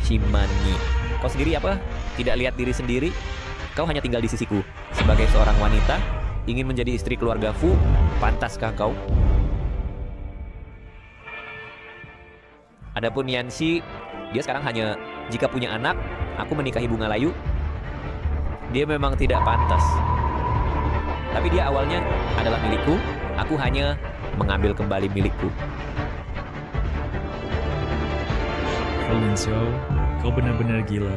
Shimani, kau sendiri apa? Tidak lihat diri sendiri? Kau hanya tinggal di sisiku. Sebagai seorang wanita, ingin menjadi istri keluarga Fu, pantaskah kau? Adapun Yancy, dia sekarang hanya jika punya anak, aku menikahi Bunga Layu. Dia memang tidak pantas. Tapi dia awalnya adalah milikku, aku hanya mengambil kembali milikku. Fu Linzhou, kau benar-benar gila.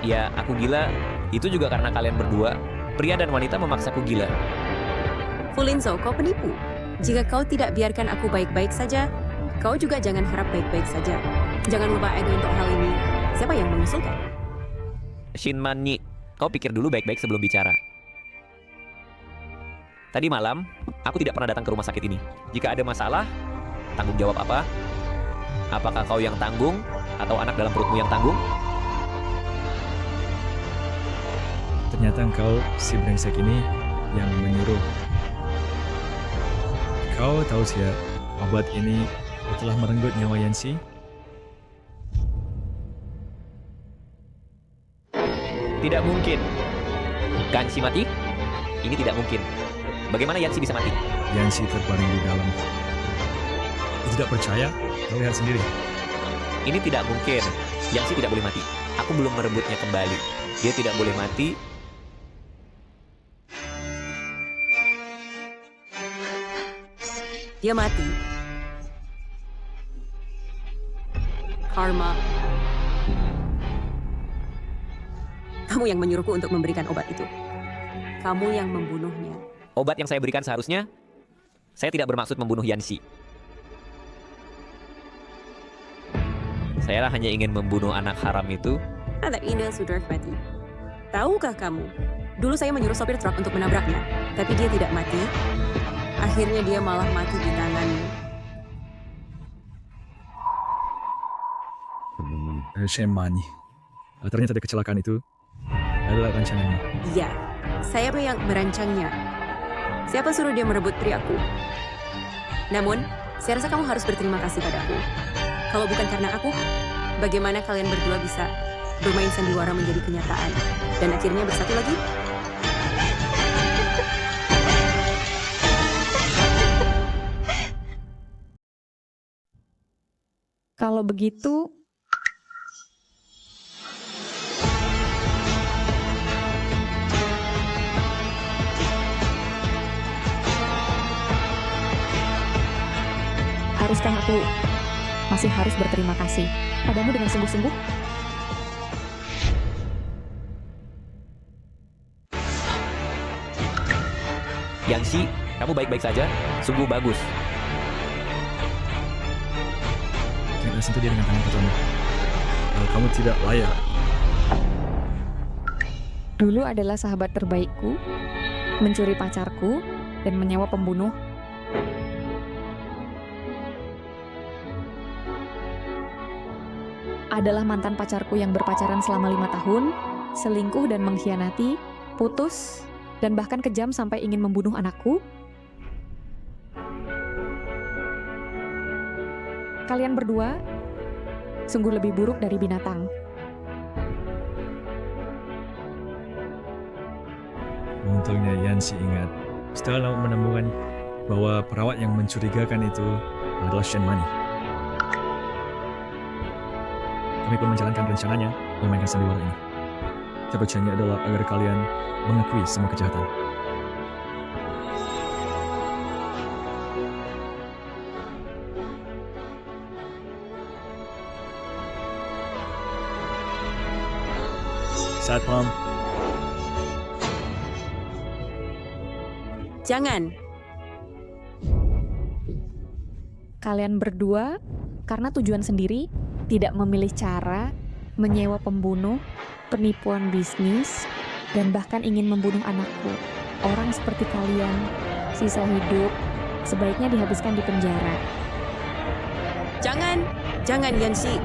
Ya, aku gila, itu juga karena kalian berdua, pria dan wanita memaksaku gila. Fu Linzhou, kau penipu. Jika kau tidak biarkan aku baik-baik saja, kau juga jangan harap baik-baik saja. Jangan lupa ego untuk hal ini. Siapa yang mengusulkan? Shinmani, kau pikir dulu baik-baik sebelum bicara. Tadi malam, aku tidak pernah datang ke rumah sakit ini. Jika ada masalah, tanggung jawab apa? Apakah kau yang tanggung, atau anak dalam perutmu yang tanggung? Ternyata engkau si brengsek ini yang menyuruh. Kau tahu sih ya, obat ini telah merenggut nyawa Yancy? Tidak mungkin. Ganshi mati? Ini tidak mungkin. Bagaimana Yancy bisa mati? Yancy terbaring di dalam. Tidak percaya? Kau lihat sendiri. Ini tidak mungkin. Yancy tidak boleh mati. Aku belum merebutnya kembali. Dia tidak boleh mati. Dia mati. Karma. Kamu yang menyuruhku untuk memberikan obat itu. Kamu yang membunuhnya. Obat yang saya berikan seharusnya, saya tidak bermaksud membunuh Yancy. Saya hanya ingin membunuh anak haram itu. Anak Indah sudah mati. Tahukah kamu? Dulu saya menyuruh sopir truk untuk menabraknya, tapi dia tidak mati. Akhirnya dia malah mati di tanganmu. Shimani. Ternyata kecelakaan itu adalah rancanganmu. Iya, saya yang merancangnya. Siapa suruh dia merebut priaku? Namun, saya rasa kamu harus berterima kasih padaku. Kalau bukan karena aku, bagaimana kalian berdua bisa bermain sandiwara menjadi kenyataan dan akhirnya bersatu lagi? Kalau begitu, haruskah aku masih harus berterima kasih padamu dengan sungguh-sungguh? Yancy, kamu baik-baik saja. Sungguh bagus. Jangan sentuh dia dengan tangan kotormu. Kamu tidak layak. Dulu adalah sahabat terbaikku, mencuri pacarku, dan menyewa pembunuh. Adalah mantan pacarku yang berpacaran selama 5 tahun, selingkuh dan mengkhianati, putus, dan bahkan kejam sampai ingin membunuh anakku. Kalian berdua sungguh lebih buruk dari binatang. Untungnya Yancy ingat setelah menemukan bahwa perawat yang mencurigakan itu adalah Shen Mani. Kami pun menjalankan rencananya memainkan sandiwara ini. Tujuannya adalah agar kalian mengakui semua kejahatan. Saat malam, Jangan. Kalian berdua, karena tujuan sendiri, tidak memilih cara, menyewa pembunuh, penipuan bisnis, dan bahkan ingin membunuh anakku. Orang seperti kalian, sisa hidup, sebaiknya dihabiskan di penjara. Jangan Yancy.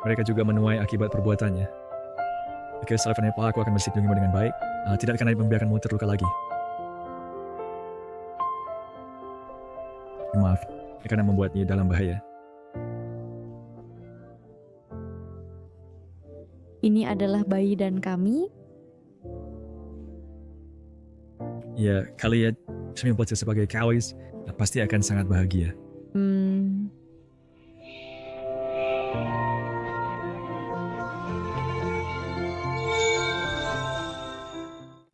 mereka juga menuai akibat perbuatannya. Jika Sylvan aku akan melindungimu dengan baik, tidak akan membiarkanmu terluka lagi. Maaf, karena membuatnya dalam bahaya. Ini adalah bayi dan kami. Ya, kalian membuatnya sebagai kawis, pasti akan sangat bahagia.